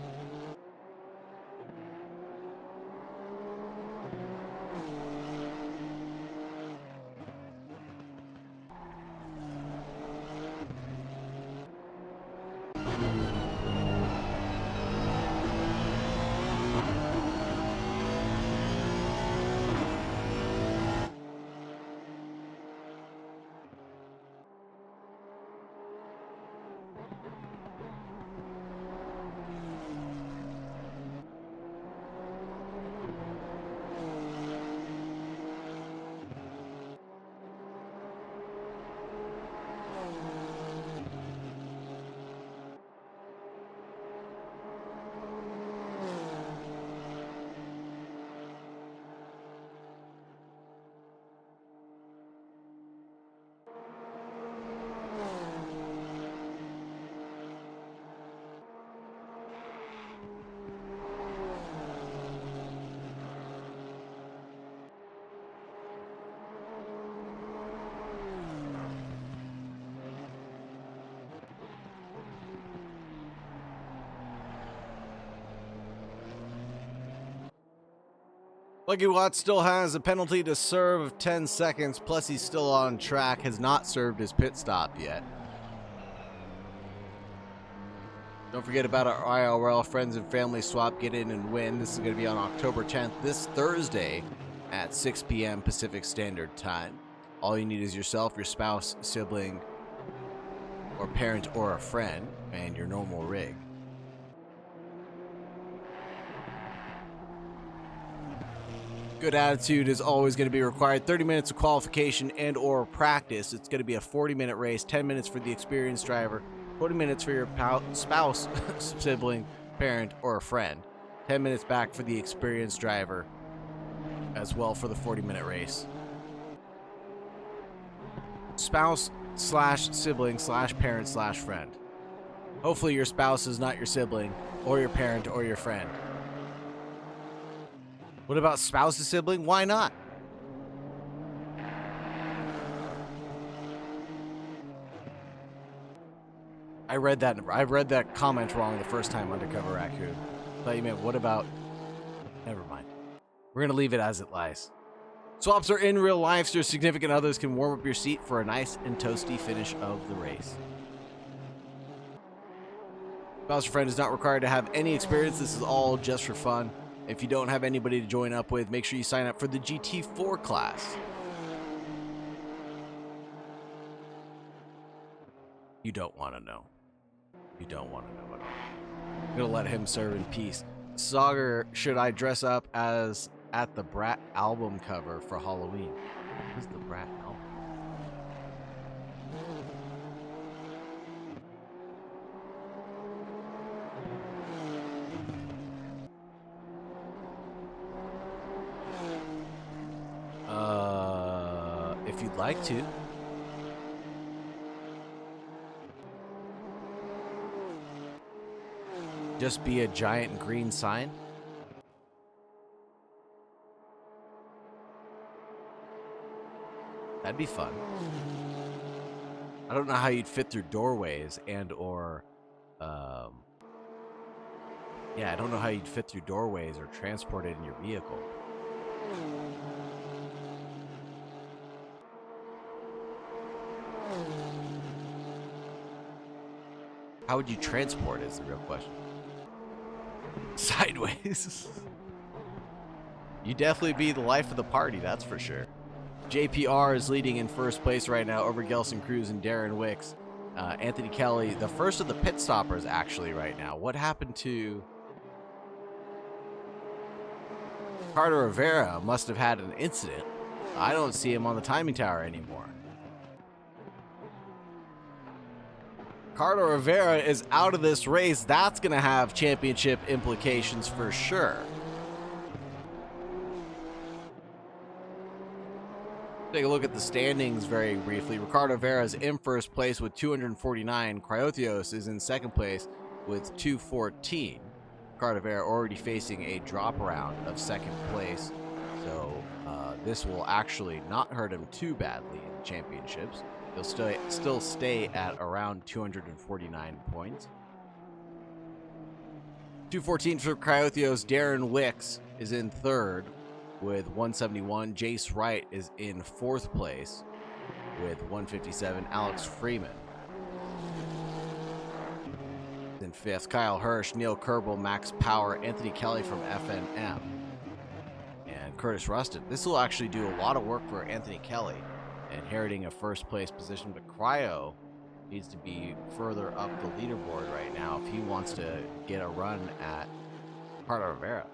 Lucky Watts still has a penalty to serve of 10 seconds, plus he's still on track, has not served his pit stop yet. Don't forget about our IRL Friends and Family Swap Get In and Win. This is going to be on October 10th, this Thursday at 6 p.m. Pacific Standard Time. All you need is yourself, your spouse, sibling, or parent, or a friend, and your normal rig. Good attitude is always going to be required. 30 minutes of qualification and or practice. It's going to be a 40-minute race, 10 minutes for the experienced driver, 20 minutes for your spouse, sibling, parent, or a friend. 10 minutes back for the experienced driver as well for the 40-minute race. Spouse slash sibling slash parent slash friend. Hopefully your spouse is not your sibling or your parent or your friend. What about spouse's sibling? Why not? I read that comment wrong the first time, Undercover Raccoon. Thought you meant what about? Never mind. We're gonna leave it as it lies. Swaps are in real life, so your significant others can warm up your seat for a nice and toasty finish of the race. Spouse or friend is not required to have any experience. This is all just for fun. If you don't have anybody to join up with, make sure you sign up for the GT4 class. You don't want to know. You don't want to know at all. I'm going to let him serve in peace. Saagar, should I dress up as at the Brat album cover for Halloween? What is the Brat album? If you'd like to. Just be a giant green sign. That'd be fun. I don't know how you'd fit through doorways and or yeah, I don't know how you'd fit through doorways or transport it in your vehicle. How would you transport is the real question. Sideways. You definitely be the life of the party, that's for sure. JPR is leading in first place right now over Gelson Cruz and Darren Wicks. Anthony Kelly, the first of the pit stoppers actually right now. What happened to Carter Rivera? Must have had an incident. I don't see him on the timing tower anymore. Carter Rivera is out of this race. That's going to have championship implications for sure. Take a look at the standings very briefly. Ricardo Rivera is in first place with 249. Cryothios is in second place with 214. Cartavera already facing a drop round of second place, so this will actually not hurt him too badly in the championships. He'll still stay at around 249 points. 214 for Cryothios. Darren Wicks is in third with 171. Jace Wright is in fourth place with 157. Alex Freeman in fifth. Kyle Hirsch, Neil Kerbel, Max Power, Anthony Kelly from FNM, and Curtis Rustin. This will actually do a lot of work for Anthony Kelly, inheriting a first place position, but Cryo needs to be further up the leaderboard right now if he wants to get a run at Cartavera.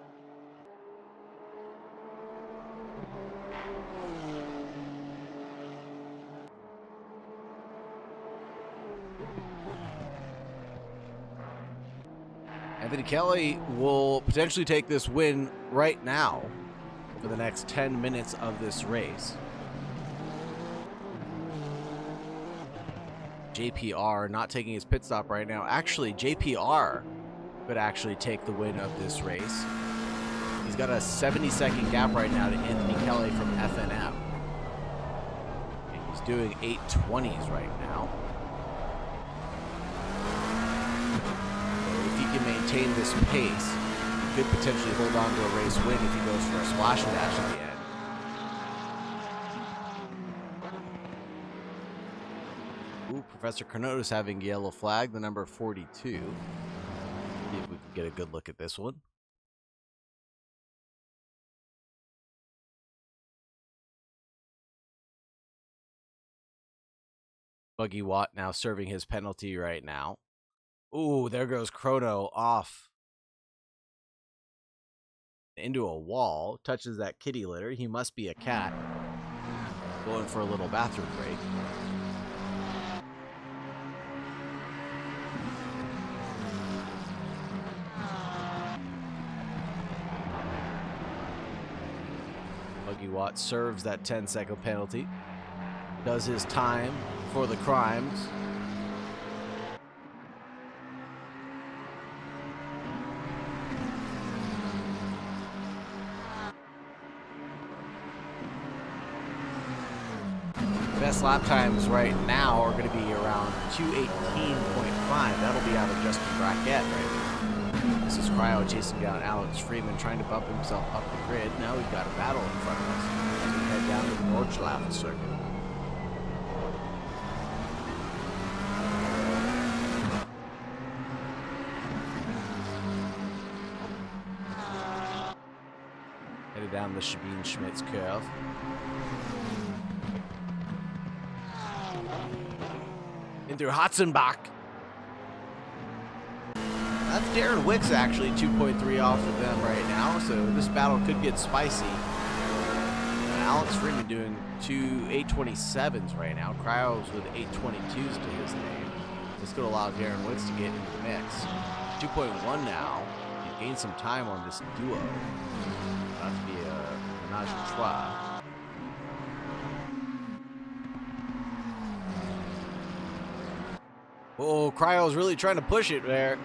Anthony Kelly will potentially take this win right now over the next 10 minutes of this race. JPR not taking his pit stop right now. Actually, JPR could actually take the win of this race. He's got a 70-second gap right now to Anthony Kelly from FNM. And he's doing 8:20s right now. Can maintain this pace, he could potentially hold on to a race win if he goes for a splash and dash at the end. Ooh, Professor Carnota's having yellow flag, the number 42. See if we can get a good look at this one. Buggy Watt now serving his penalty right now. Ooh, there goes Chrono off into a wall. Touches that kitty litter. He must be a cat. Going for a little bathroom break. Buggy Watt serves that 10-second penalty. Does his time for the crimes. Best lap times right now are going to be around 2:18.5. That'll be out of Justin Brackett right now. This is Cryo chasing down Alex Freeman, trying to bump himself up the grid. Now we've got a battle in front of us as we head down to the Nordschleife circuit. Headed down the Sabine Schmitz curve. In through Hotzenbach. That's Darren Wicks actually 2.3 off of them right now, so this battle could get spicy. Alex Freeman doing 8:27s right now. Cryos with 8:22s to his name. This could allow Darren Wicks to get into the mix. 2.1 now. He gained some time on this duo. Not to be a menage a trois. Oh, Cryo's really trying to push it there.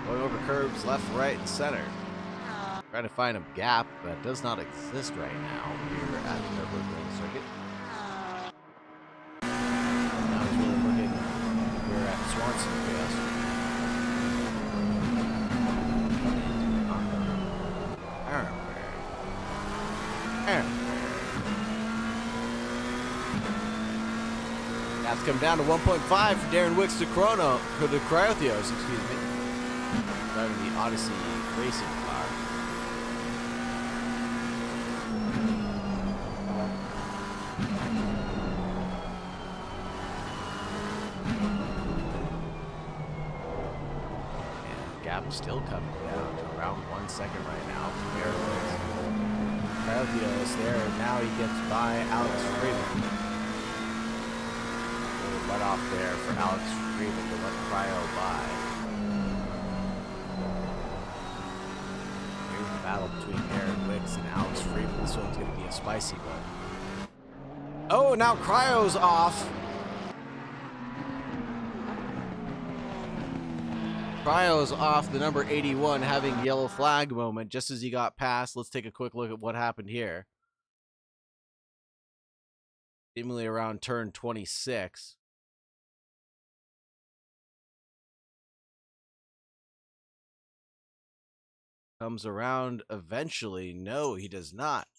Going over curbs left, right, and center. Trying to find a gap that does not exist right now here at the Nürburgring circuit. Now he's really looking here at Swanson Field. That's come down to 1.5 for Darren Wicks to Chrono, for the Cryothios, excuse me. Driving the Odyssey racing car. And gap still coming down to around 1 second right now for Darren Wicks. Cryothios there, and now he gets by Alex Freeman. Let off there for Alex Freeman to let Cryo by. Here's the battle between Darren Wicks and Alex Freeman. This one's going to be a spicy one. Oh, now Cryo's off. Cryo's off the number 81 having yellow flag moment just as he got past. Let's take a quick look at what happened here. Seemingly around turn 26. Comes around eventually. No, he does not.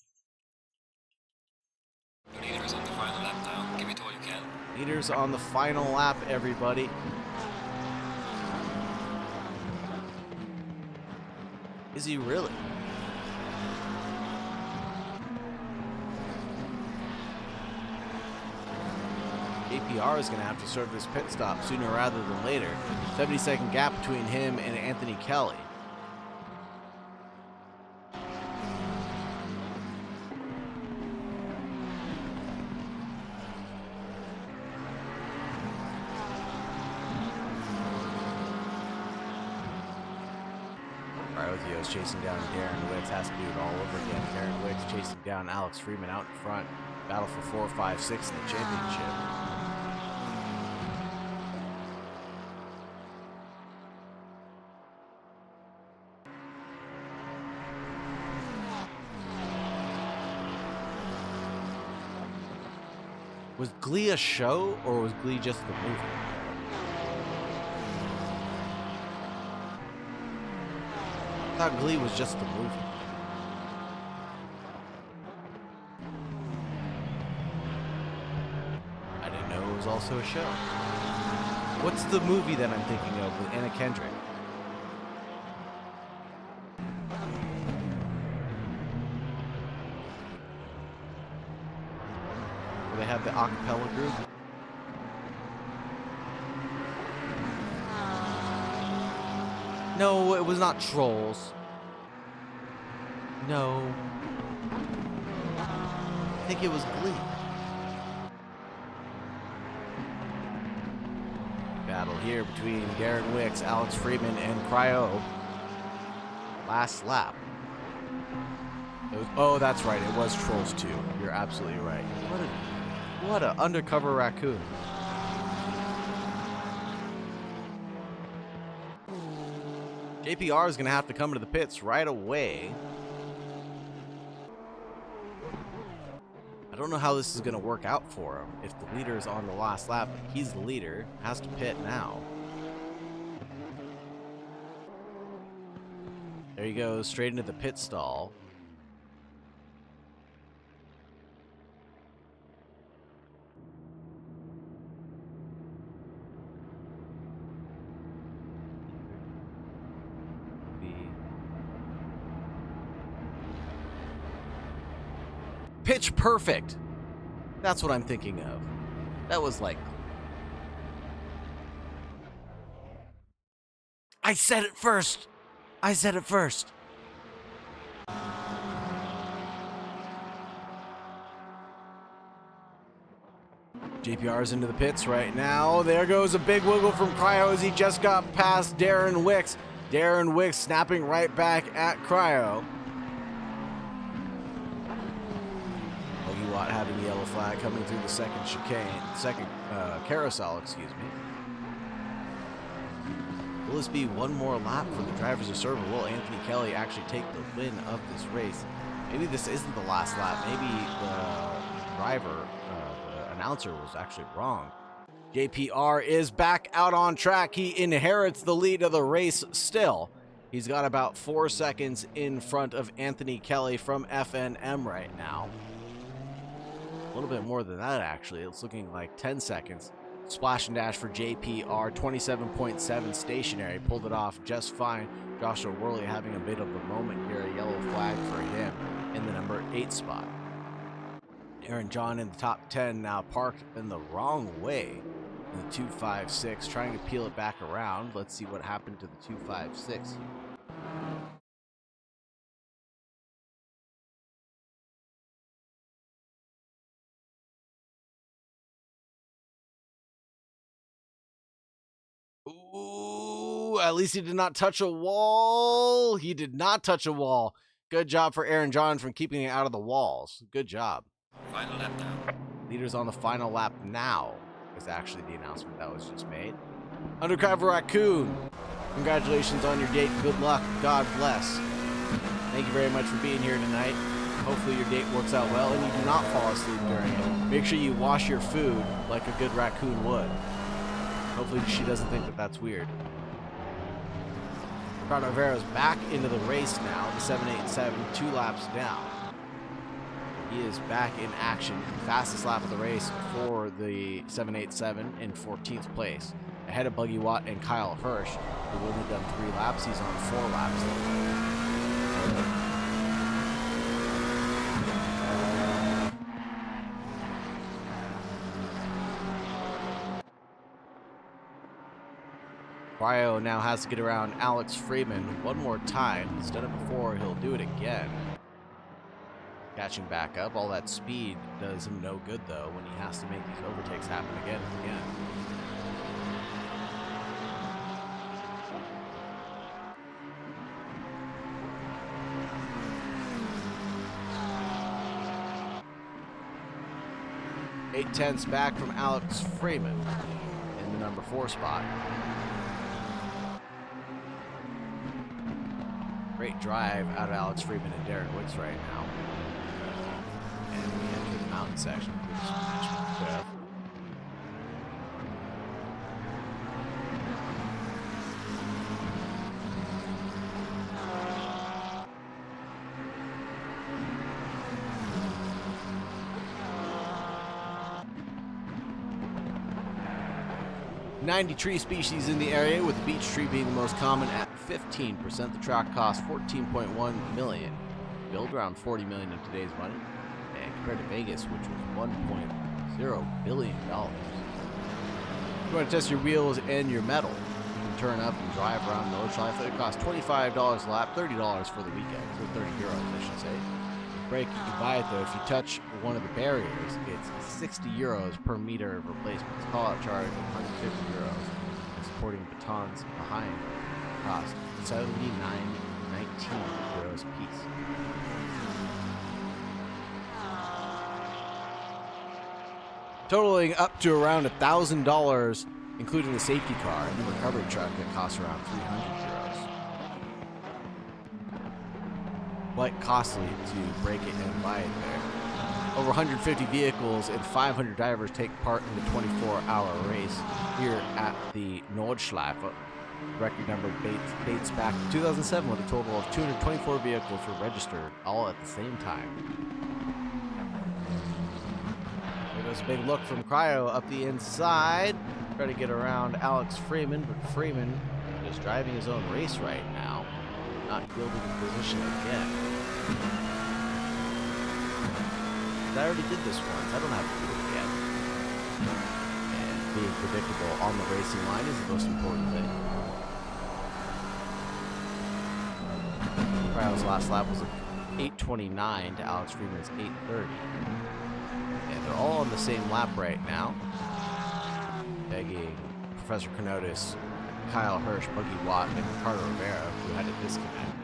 The leader is on the final lap now. Give it all you can. Leaders on the final lap, everybody. Is he really? APR is going to have to serve his pit stop sooner rather than later. 70-second gap between him and Anthony Kelly. Cryo's chasing down Darren Wicks, has to do it all over again. Darren Wicks chasing down Alex Freeman out in front. Battle for 4, 5, 6 in the championship. Was Glee a show or was Glee just the movie? I thought Glee was just the movie. I didn't know it was also a show. What's the movie that I'm thinking of with Anna Kendrick? Where they have the a cappella group? No, it was not Trolls. No. I think it was Glee. Battle here between Darren Wicks, Alex Freeman, and Cryo. Last lap. Oh, that's right. It was Trolls 2. You're absolutely right. What a undercover raccoon. JPR is going to have to come to the pits right away. I don't know how this is going to work out for him. If the leader is on the last lap, he's the leader, has to pit now. There he goes, straight into the pit stall. Pitch perfect. That's what I'm thinking of. That was like... I said it first. I said it first. JPR's into the pits right now. There goes a big wiggle from Cryo as he just got past Darren Wicks. Darren Wicks snapping right back at Cryo. Having the yellow flag coming through the second carousel, excuse me. Will this be one more lap for the drivers of server? Will Anthony Kelly actually take the win of this race? Maybe this isn't the last lap. Maybe the driver, the announcer was actually wrong. JPR is back out on track. He inherits the lead of the race still. He's got about 4 seconds in front of Anthony Kelly from FNM right now. A little bit more than that, actually. It's looking like 10 seconds. Splash and dash for JPR, 27.7 stationary. Pulled it off just fine. Joshua Worley having a bit of a moment here. A yellow flag for him in the number 8 spot. Aaron John in the top 10 now parked in the wrong way in the 256, trying to peel it back around. Let's see what happened to the 256. Ooh, at least he did not touch a wall. He did not touch a wall. Good job for Aaron John from keeping it out of the walls. Good job. Final lap now. Leaders on the final lap now is actually the announcement that was just made. Undercover Raccoon Congratulations on your date. Good luck. God bless. Thank you very much for being here tonight. Hopefully your date works out well and you do not fall asleep during it. Make sure you wash your food like a good raccoon would. Hopefully she doesn't think that that's weird. Ricardo Rivera's back into the race now. The 787, 2 laps down. He is back in action. Fastest lap of the race for the 787 in 14th place. Ahead of Buggy Watt and Kyle Hirsch, who've only done 3 laps. He's on 4 laps. Cryo now has to get around Alex Freeman one more time. He's done it before. He'll do it again. Catching back up. All that speed does him no good, though, when he has to make these overtakes happen again and again. Eight tenths back from Alex Freeman in the number 4 spot. Great drive out of Alex Freeman and Darren Woods right now. And we enter the mountain section. Yeah. .90 tree species in the area, with the beech tree being the most common at 15%. The track cost $14.1 million. Build around $40 million in today's money. And compared to Vegas, which was $1.0 billion. If you want to test your wheels and your metal, you can turn up and drive around Nordschleife. It costs $25 a lap, $30 for the weekend, or 30 euros, I should say. Break, you can buy it though. If you touch one of the barriers, it's 60 euros per meter of replacements. Call-out charge of 150 euros. And supporting batons behind cost 79.19 euros a piece. Totaling up to around $1,000, including the safety car and the recovery truck that costs around 300 euros. Quite costly to break it and buy it there. Over 150 vehicles and 500 divers take part in the 24-hour race here at the Nordschleife. Record number dates back to 2007 with a total of 224 vehicles were registered, all at the same time. There goes a big look from Cryo up the inside. Try to get around Alex Freeman, but Freeman is driving his own race right now. Not yielding the position again. I already did this once. I don't have to do it again. And being predictable on the racing line is the most important thing. Cryo's last lap was 8:29 to Alex Freeman's 8:30. And they're all on the same lap right now. Begging Professor Kenotis, Kyle Hirsch, Buggy Watt, and Ricardo Rivera, who had a disconnect.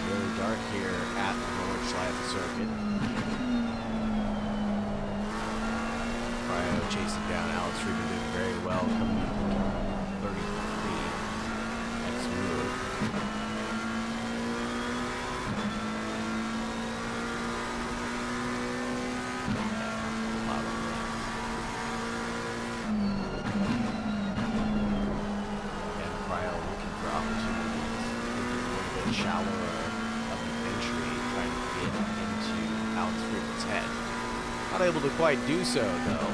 Really dark here at the Nordschleife circuit. Chasing down Alex Freeman, doing very well, coming in 33. Next move. And Cryo looking for opportunities, maybe a little bit shallower of an entry, trying to get into Alex Freeman's head. Not able to quite do so, though.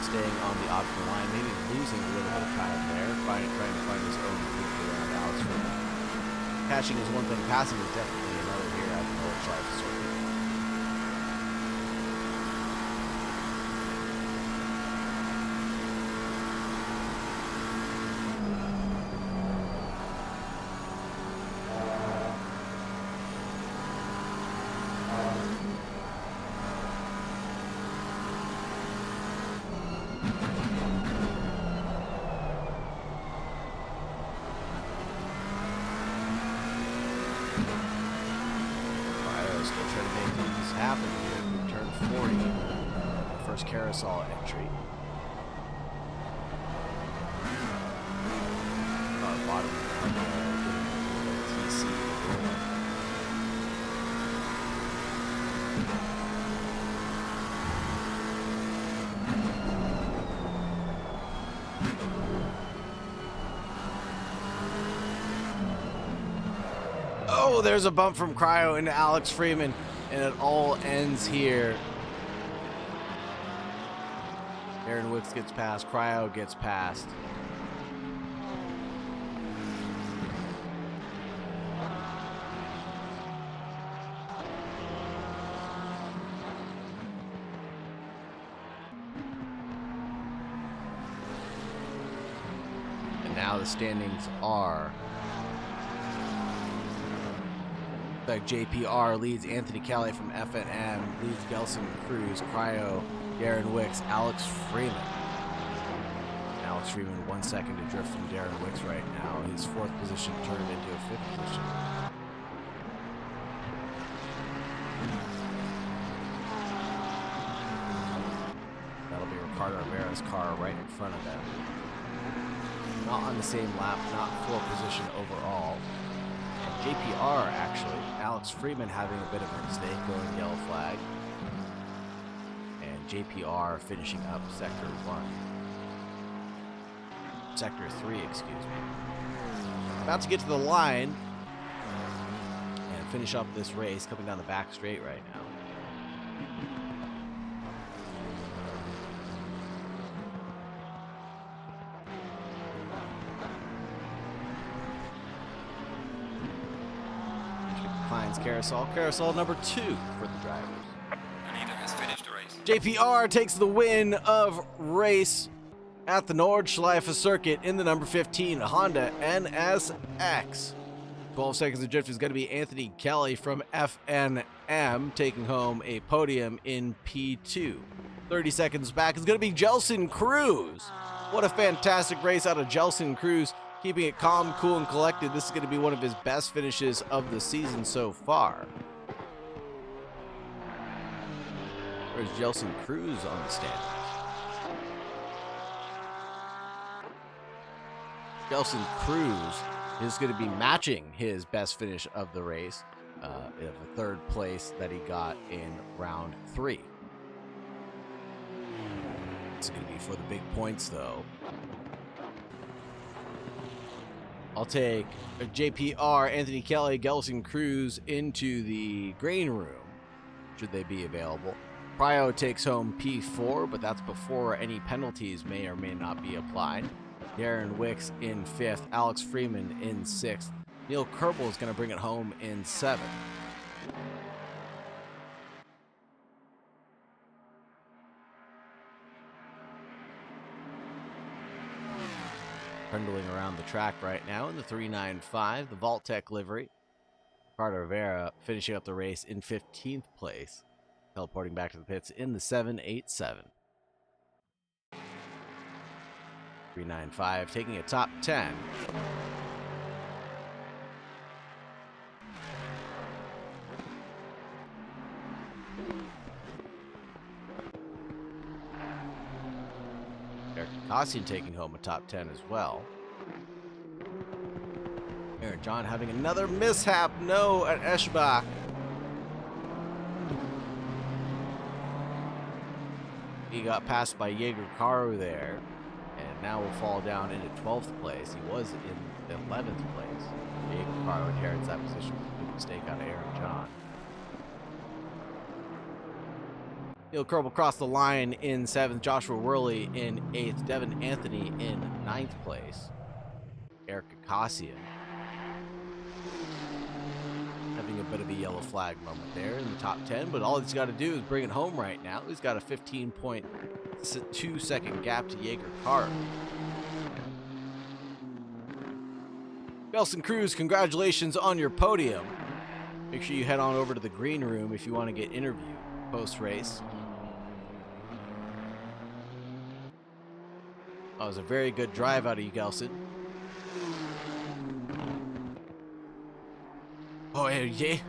Staying on the optimal line, maybe losing a little bit of time there, trying to find his own route around Alex Freeman. Catching is one thing, passing is definitely another here at the Nordschleife circuit. happened here. Turn 40. First carousel entry. Bottom TC. Oh, there's a bump from Cryo into Alex Freeman, and it all ends here. Aaron Wicks gets past, Cryo gets past. And now the standings are like JPR leads Anthony Kelly from FNM, leads Gelson Cruz, Cryo, Darren Wicks, Alex Freeman. Alex Freeman 1 second to drift from Darren Wicks right now. His 4th position turned into a 5th position. That'll be Ricardo Rivera's car right in front of them. Not on the same lap, not 4th position overall. JPR, actually, Alex Freeman having a bit of a mistake going yellow flag. And JPR finishing up Sector 3, excuse me. About to get to the line and finish up this race, coming down the back straight right now. Carousel number 2 for the drivers. The leader has finished the race. JPR takes the win of race at the Nordschleife circuit in the number 15 Honda NSX. 12 seconds of drift is going to be Anthony Kelly from FNM taking home a podium in P2. 30 seconds back is going to be Gelson Cruz. What a fantastic race out of Gelson Cruz. Keeping it calm, cool, and collected. This is going to be one of his best finishes of the season so far. Where's Gelson Cruz on the standings? Gelson Cruz is going to be matching his best finish of the race, of the 3rd place that he got in round 3. It's going to be for the big points, though. I'll take JPR, Anthony Kelly, Gelson Cruz into the green room, should they be available. Cryo takes home P4, but that's before any penalties may or may not be applied. Darren Wicks in 5th, Alex Freeman in 6th. Neil Kerbel is going to bring it home in 7th. Trundling around the track right now in the 395, the Vault-Tec livery. Ricardo Rivera finishing up the race in 15th place, teleporting back to the pits in the 787. 395 taking a top 10. Cassian taking home a top 10 as well. Aaron John having another mishap. No at Eschbach. He got passed by Jaeger Karu there. And now will fall down into 12th place. He was in 11th place. Jaeger Karu inherits that position with a big mistake out of Aaron John. Neil Kerbel crossed the line in 7th, Joshua Worley in 8th, Devin Anthony in 9th place. Eric Cassian having a bit of a yellow flag moment there in the top 10, but all he's got to do is bring it home right now. He's got a 15.2 second gap to Jaeger Karu. Gelson Cruz, congratulations on your podium. Make sure you head on over to the green room if you want to get interviewed post-race. That was a very good drive out of you, Gelson. Oh, yeah.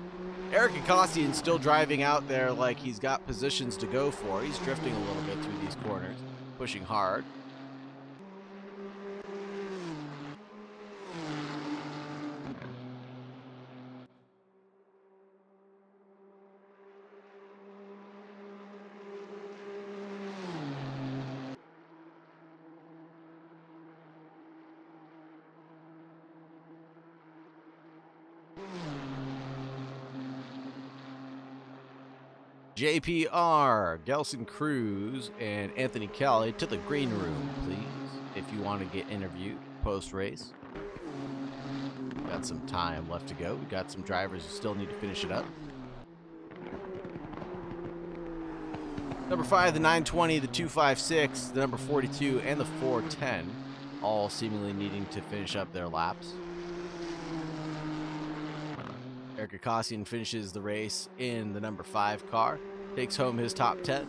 Eric Acostian's still driving out there like he's got positions to go for. He's drifting a little bit through these corners, pushing hard. JPR, Gelson Cruz, and Anthony Kelly to the green room, please, if you want to get interviewed post-race. Got some time left to go. We got some drivers who still need to finish it up. Number 5, the 920, the 256, the number 42, and the 410, all seemingly needing to finish up their laps. Eric Acostian finishes the race in the number 5 car, takes home his top 10.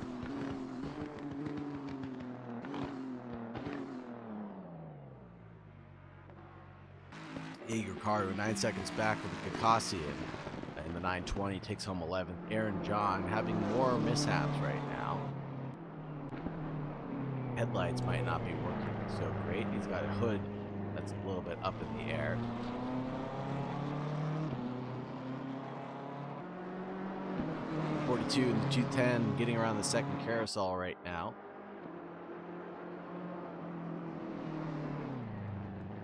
Jaeger Carter 9 seconds back with Acostian in the 920, takes home 11th. Aaron John having more mishaps right now. Headlights might not be working so great. He's got a hood that's a little bit up in the air. And the 210 getting around the second carousel right now.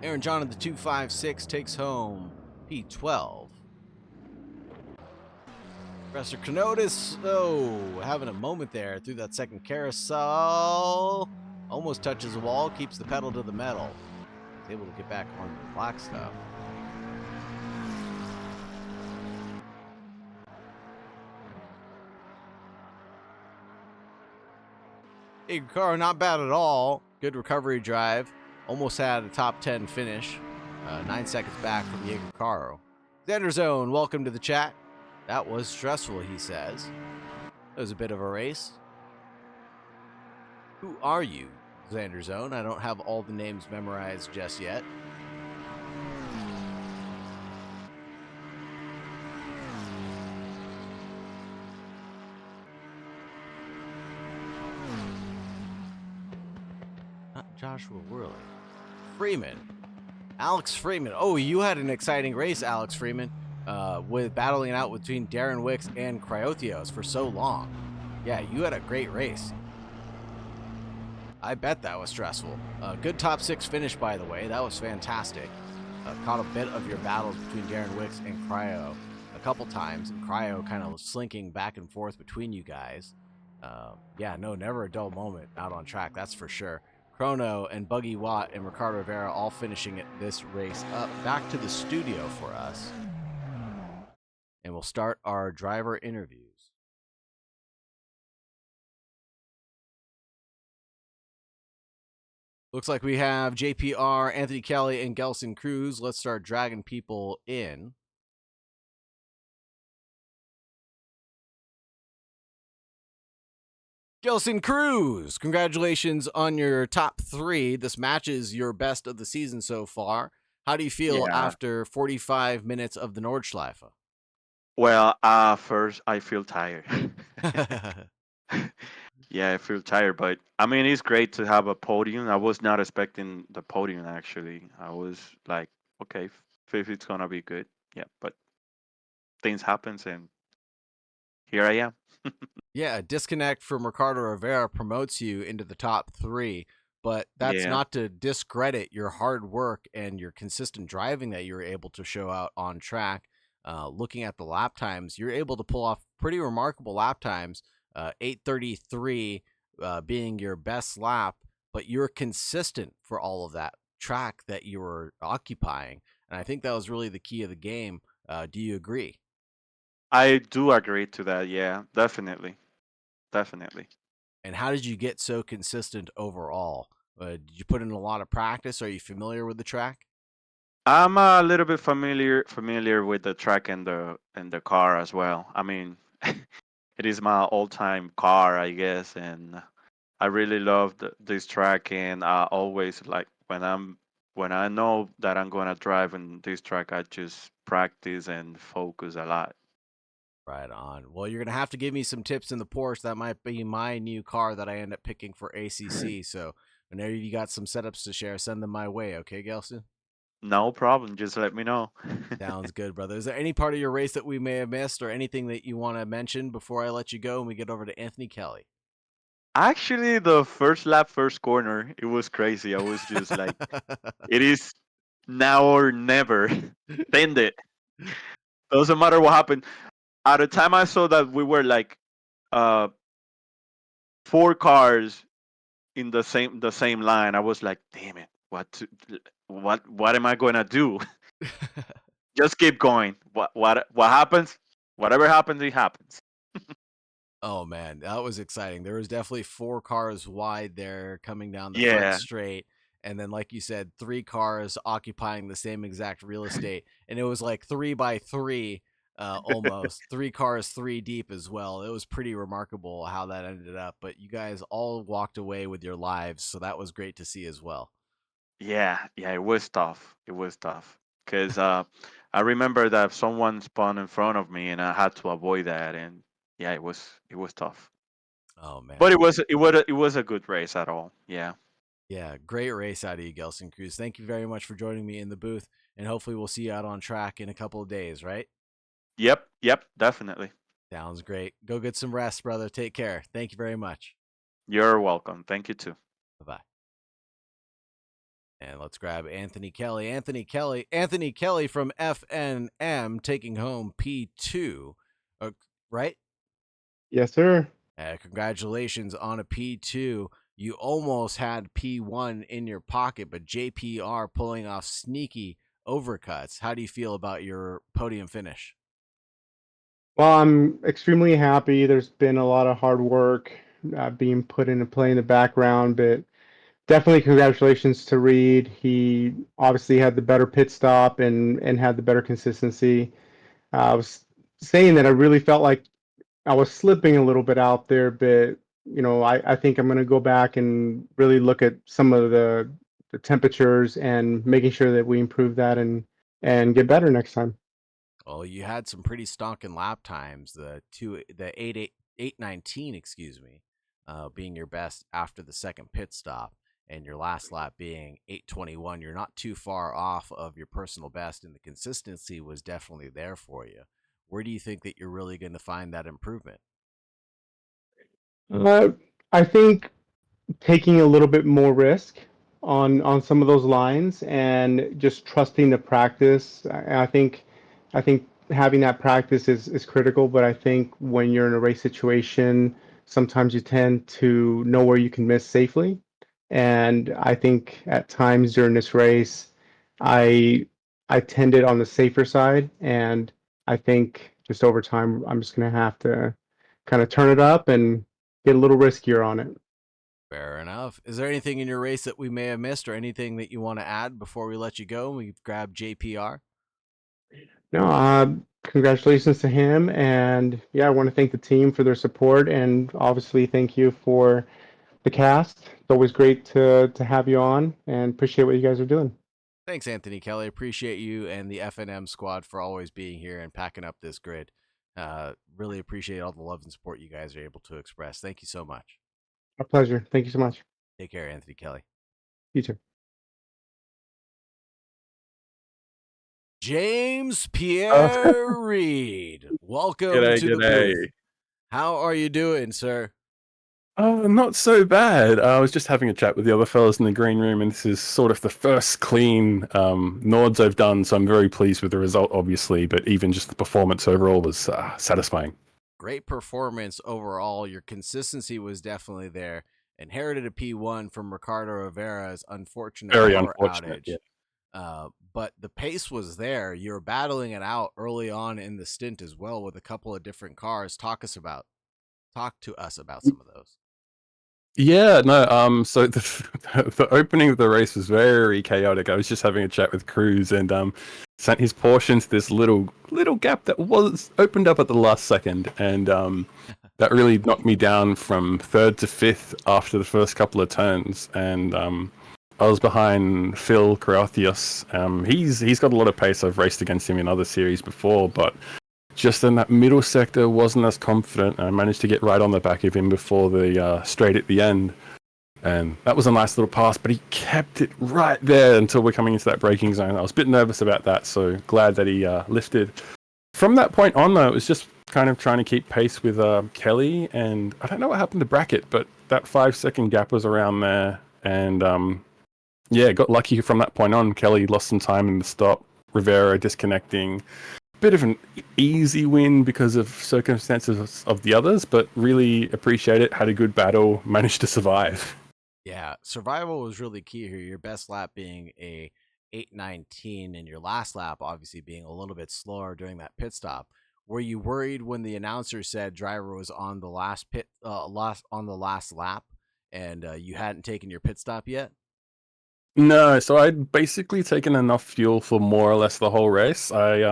Aaron John in the 256 takes home P12. Professor Kenotis, having a moment there through that second carousel. Almost touches the wall, keeps the pedal to the metal. He's able to get back on the black stuff. Car, not bad at all. Good recovery drive. Almost had a top 10 finish. 9 seconds back from Jaeger Caro. Xander Zone, welcome to the chat. That was stressful, he says. It was a bit of a race. Who are you, Xander Zone? I don't have all the names memorized just yet. Joshua Worley. Freeman. Alex Freeman. Oh, you had an exciting race, Alex Freeman, with battling it out between Darren Wicks and Cryotheos for so long. Yeah, you had a great race. I bet that was stressful. Good top 6 finish, by the way. That was fantastic. Caught a bit of your battles between Darren Wicks and Cryo a couple times, and Cryo kind of slinking back and forth between you guys. Yeah, no, never a dull moment out on track, that's for sure. Chrono and Buggy Watt and Ricardo Rivera all finishing this race up. Back to the studio for us. And we'll start our driver interviews. Looks like we have JPR, Anthony Kelly, and Gelson Cruz. Let's start dragging people in. Gelson Cruz, congratulations on your top 3. This matches your best of the season so far. How do you feel after 45 minutes of the Nordschleife? Well, first I feel tired. Yeah, I feel tired, but I mean, it's great to have a podium. I was not expecting the podium actually. I was like, okay, fifth it's gonna be good. Yeah, but things happens and here I am. Yeah, a disconnect from Ricardo Rivera promotes you into the top 3, but that's not to discredit your hard work and your consistent driving that you're able to show out on track. Looking at the lap times, you're able to pull off pretty remarkable lap times, 8:33 being your best lap, but you're consistent for all of that track that you were occupying. And I think that was really the key of the game. Do you agree? I do agree to that. Yeah, definitely. Definitely. And how did you get so consistent overall? Did you put in a lot of practice? Are you familiar with the track? I'm a little bit familiar with the track and the car as well. I mean, it is my all-time car, I guess, and I really love this track. And I always like when I know that I'm gonna drive in this track, I just practice and focus a lot. Right on. Well, you're gonna have to give me some tips in the Porsche. That might be my new car that I end up picking for ACC. So whenever you got some setups to share, send them my way. Okay, Gelson? No problem. Just let me know. Sounds good, brother. Is there any part of your race that we may have missed or anything that you want to mention before I let you go and we get over to Anthony Kelly? Actually, the first lap, first corner, it was crazy. I was just like, it is now or never. Send it. Doesn't matter what happened. At the time I saw that we were like uh 4 cars in the same line, I was like, damn it, what am I gonna do? Just keep going. What happens? Whatever happens, it happens. Oh man, that was exciting. There was definitely 4 cars wide there coming down the front Yeah. straight. And then, like you said, 3 cars occupying the same exact real estate. And it was like 3 by 3, almost 3 cars, 3 deep as well. It was pretty remarkable how that ended up. But you guys all walked away with your lives. So that was great to see as well. Yeah, it was tough. It was tough. Because I remember that someone spun in front of me and I had to avoid that, and yeah, it was tough. Oh man. But it was a good race at all. Yeah. Yeah, great race out of you, Gelson Cruz. Thank you very much for joining me in the booth. And hopefully we'll see you out on track in a couple of days, right? Yep, definitely. Sounds great. Go get some rest, brother. Take care. Thank you very much. You're welcome. Thank you too. Bye bye. And let's grab Anthony Kelly. Anthony Kelly from FNM taking home P2. Right? Yes, sir. Congratulations on a P2. You almost had P1 in your pocket, but JPR pulling off sneaky overcuts. How do you feel about your podium finish? Well, I'm extremely happy. There's been a lot of hard work being put into play in the background, but definitely congratulations to Reed. He obviously had the better pit stop and had the better consistency. I was saying that I really felt like I was slipping a little bit out there, but I think I'm going to go back and really look at some of the temperatures and making sure that we improve that and get better next time. Well, you had some pretty stonking lap times. The 819, excuse me, being your best after the second pit stop, and your last lap being 821. You're not too far off of your personal best, and the consistency was definitely there for you. Where do you think that you're really going to find that improvement? Uh, I think taking a little bit more risk on some of those lines and just trusting the practice. I think having that practice is critical, but I think when you're in a race situation, sometimes you tend to know where you can miss safely. And I think at times during this race, I I tended on the safer side, and I think just over time, I'm just gonna have to kind of turn it up and get a little riskier on it. Fair enough. Is there anything in your race that we may have missed or anything that you want to add before we let you go? We grab JPR. No, congratulations to him, and yeah, I want to thank the team for their support, and obviously thank you for the cast. It's always great to have you on, and appreciate what you guys are doing. Thanks, Anthony Kelly. Appreciate you and the FNM squad for always being here and packing up this grid. Really appreciate all the love and support you guys are able to express. Thank you so much. A pleasure. Thank you so much. Take care, Anthony Kelly. You too. James Oh, Pierre Reed, welcome g'day, to the booth. g'day. How are you doing, sir? Oh, not so bad. I was just having a chat with the other fellas in the green room, and this is sort of the first clean Nords I've done, so I'm very pleased with the result, obviously, but even just the performance overall was satisfying. Great performance overall. Your consistency was definitely there. Inherited a P1 from Ricardo Rivera's unfortunate Very power unfortunate, outage. yeah. But the pace was there. You were battling it out early on in the stint as well with a couple of different cars. Talk to us about some of those. Yeah, no, so the opening of the race was very chaotic. I was just having a chat with Cruz and sent his Porsche into this little gap that was opened up at the last second, and that really knocked me down from third to fifth after the first couple of turns, and I was behind Phil Karatheos. He's got a lot of pace. I've raced against him in other series before, but just in that middle sector, wasn't as confident. I managed to get right on the back of him before the straight at the end. And that was a nice little pass, but he kept it right there until we're coming into that braking zone. I was a bit nervous about that, so glad that he lifted. From that point on, though, it was just kind of trying to keep pace with Kelly, and I don't know what happened to Brackett, but that 5-second gap was around there, and yeah, got lucky from that point on. Kelly lost some time in the stop, Rivera disconnecting. Bit of an easy win because of circumstances of the others, but really appreciate it. Had a good battle, managed to survive. Yeah, survival was really key here. Your best lap being a 8:19, and your last lap obviously being a little bit slower during that pit stop. Were you worried when the announcer said driver was on the last last lap, and you hadn't taken your pit stop yet? No, so I'd basically taken enough fuel for more or less the whole race. I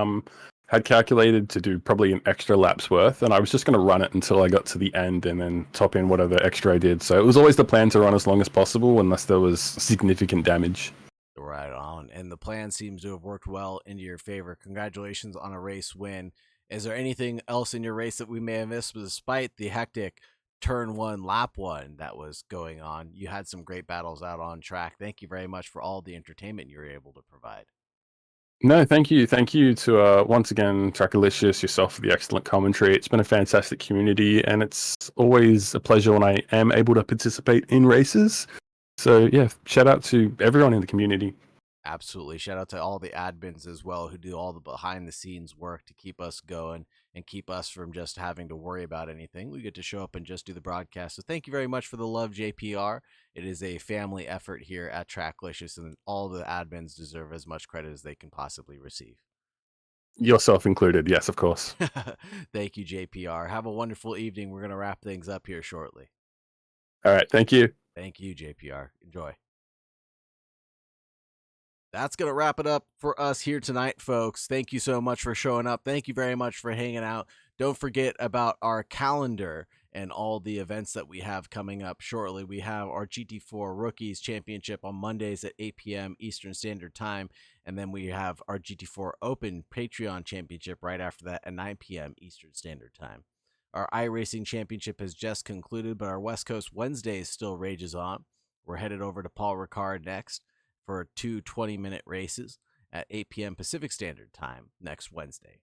had calculated to do probably an extra lap's worth, and I was just going to run it until I got to the end and then top in whatever extra I did. So it was always the plan to run as long as possible unless there was significant damage. Right on. And the plan seems to have worked well into your favor. Congratulations on a race win. Is there anything else in your race that we may have missed despite the hectic turn one, lap one that was going on? You had some great battles out on track. Thank you very much for all the entertainment you were able to provide. No, thank you. Thank you to, once again, TRACKILICIOUS, yourself for the excellent commentary. It's been a fantastic community, and it's always a pleasure when I am able to participate in races. So, yeah, shout out to everyone in the community. Absolutely. Shout out to all the admins as well who do all the behind the scenes work to keep us going and keep us from just having to worry about anything. We get to show up and just do the broadcast. So thank you very much for the love, JPR. It is a family effort here at TRACKILICIOUS, and all the admins deserve as much credit as they can possibly receive. Yourself included, yes, of course. Thank you, JPR. Have a wonderful evening. We're going to wrap things up here shortly. All right, thank you. Thank you, JPR. Enjoy. That's going to wrap it up for us here tonight, folks. Thank you so much for showing up. Thank you very much for hanging out. Don't forget about our calendar and all the events that we have coming up shortly. We have our GT4 Rookies Championship on Mondays at 8 p.m. Eastern Standard Time. And then we have our GT4 Open Patreon Championship right after that at 9 p.m. Eastern Standard Time. Our iRacing Championship has just concluded, but our West Coast Wednesdays still rages on. We're headed over to Paul Ricard next for 2 20-minute races at 8 p.m. Pacific Standard Time next Wednesday.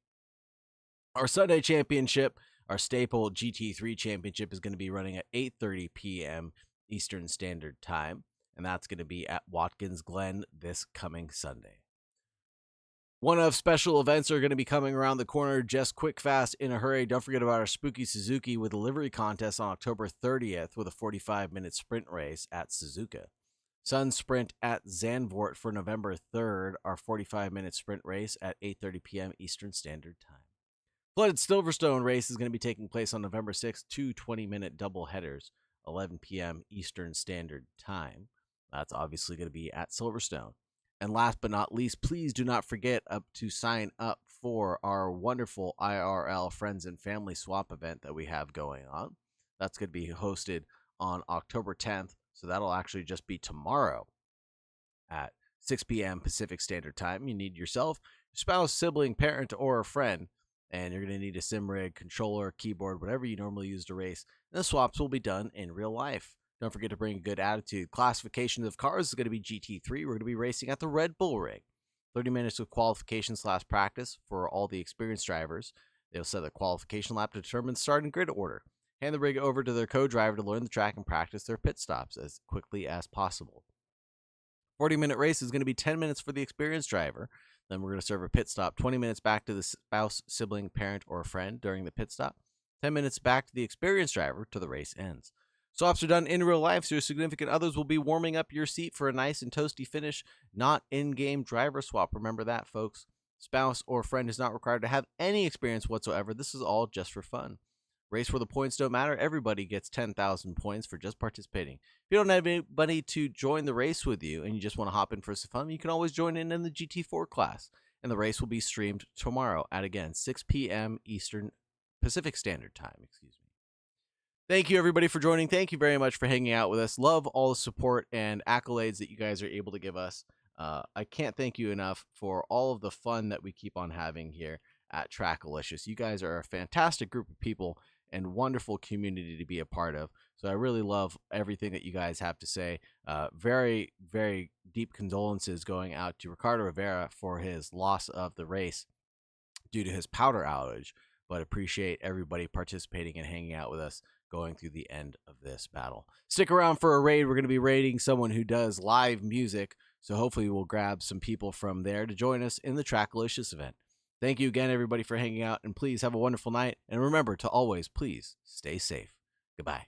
Our Sunday Championship, our staple GT3 Championship, is going to be running at 8:30 p.m. Eastern Standard Time, and that's going to be at Watkins Glen this coming Sunday. One of special events are going to be coming around the corner just quick, fast, in a hurry. Don't forget about our Spooky Suzuki with a livery contest on October 30th with a 45-minute sprint race at Suzuka. Sun Sprint at Zandvoort for November 3rd, our 45-minute sprint race at 8:30 p.m. Eastern Standard Time. Flooded Silverstone race is going to be taking place on November 6th, 2 20-minute double headers, 11 p.m. Eastern Standard Time. That's obviously going to be at Silverstone. And last but not least, please do not forget to sign up for our wonderful IRL Friends and Family Swap event that we have going on. That's going to be hosted on October 10th. So that'll actually just be tomorrow at 6 p.m. Pacific Standard Time. You need yourself, your spouse, sibling, parent, or a friend, and you're going to need a SimRig, controller, keyboard, whatever you normally use to race. And the swaps will be done in real life. Don't forget to bring a good attitude. Classifications of cars is going to be GT3. We're going to be racing at the Red Bull Ring. 30 minutes of qualification/practice for all the experienced drivers. They'll set the qualification lap to determine the starting grid order. Hand the rig over to their co-driver to learn the track and practice their pit stops as quickly as possible. 40-minute race is going to be 10 minutes for the experienced driver. Then we're going to serve a pit stop. 20 minutes back to the spouse, sibling, parent, or friend during the pit stop. 10 minutes back to the experienced driver till the race ends. Swaps are done in real life, so your significant others will be warming up your seat for a nice and toasty finish, not in-game driver swap. Remember that, folks. Spouse or friend is not required to have any experience whatsoever. This is all just for fun. Race where the points don't matter. Everybody gets 10,000 points for just participating. If you don't have anybody to join the race with you and you just want to hop in for some fun, you can always join in the GT4 class. And the race will be streamed tomorrow at, again, 6 p.m. Eastern Pacific Standard Time. Thank you, everybody, for joining. Thank you very much for hanging out with us. Love all the support and accolades that you guys are able to give us. I can't thank you enough for all of the fun that we keep on having here. at Trackalicious. You guys are a fantastic group of people and wonderful community to be a part of. So I really love everything that you guys have to say. Very, very deep condolences going out to Ricardo Rivera for his loss of the race due to his powder outage, but appreciate everybody participating and hanging out with us going through the end of this battle. Stick around for a raid. We're going to be raiding someone who does live music, so hopefully we'll grab some people from there to join us in the Trackalicious event. Thank you again, everybody, for hanging out, and please have a wonderful night. And remember to always, please, stay safe. Goodbye.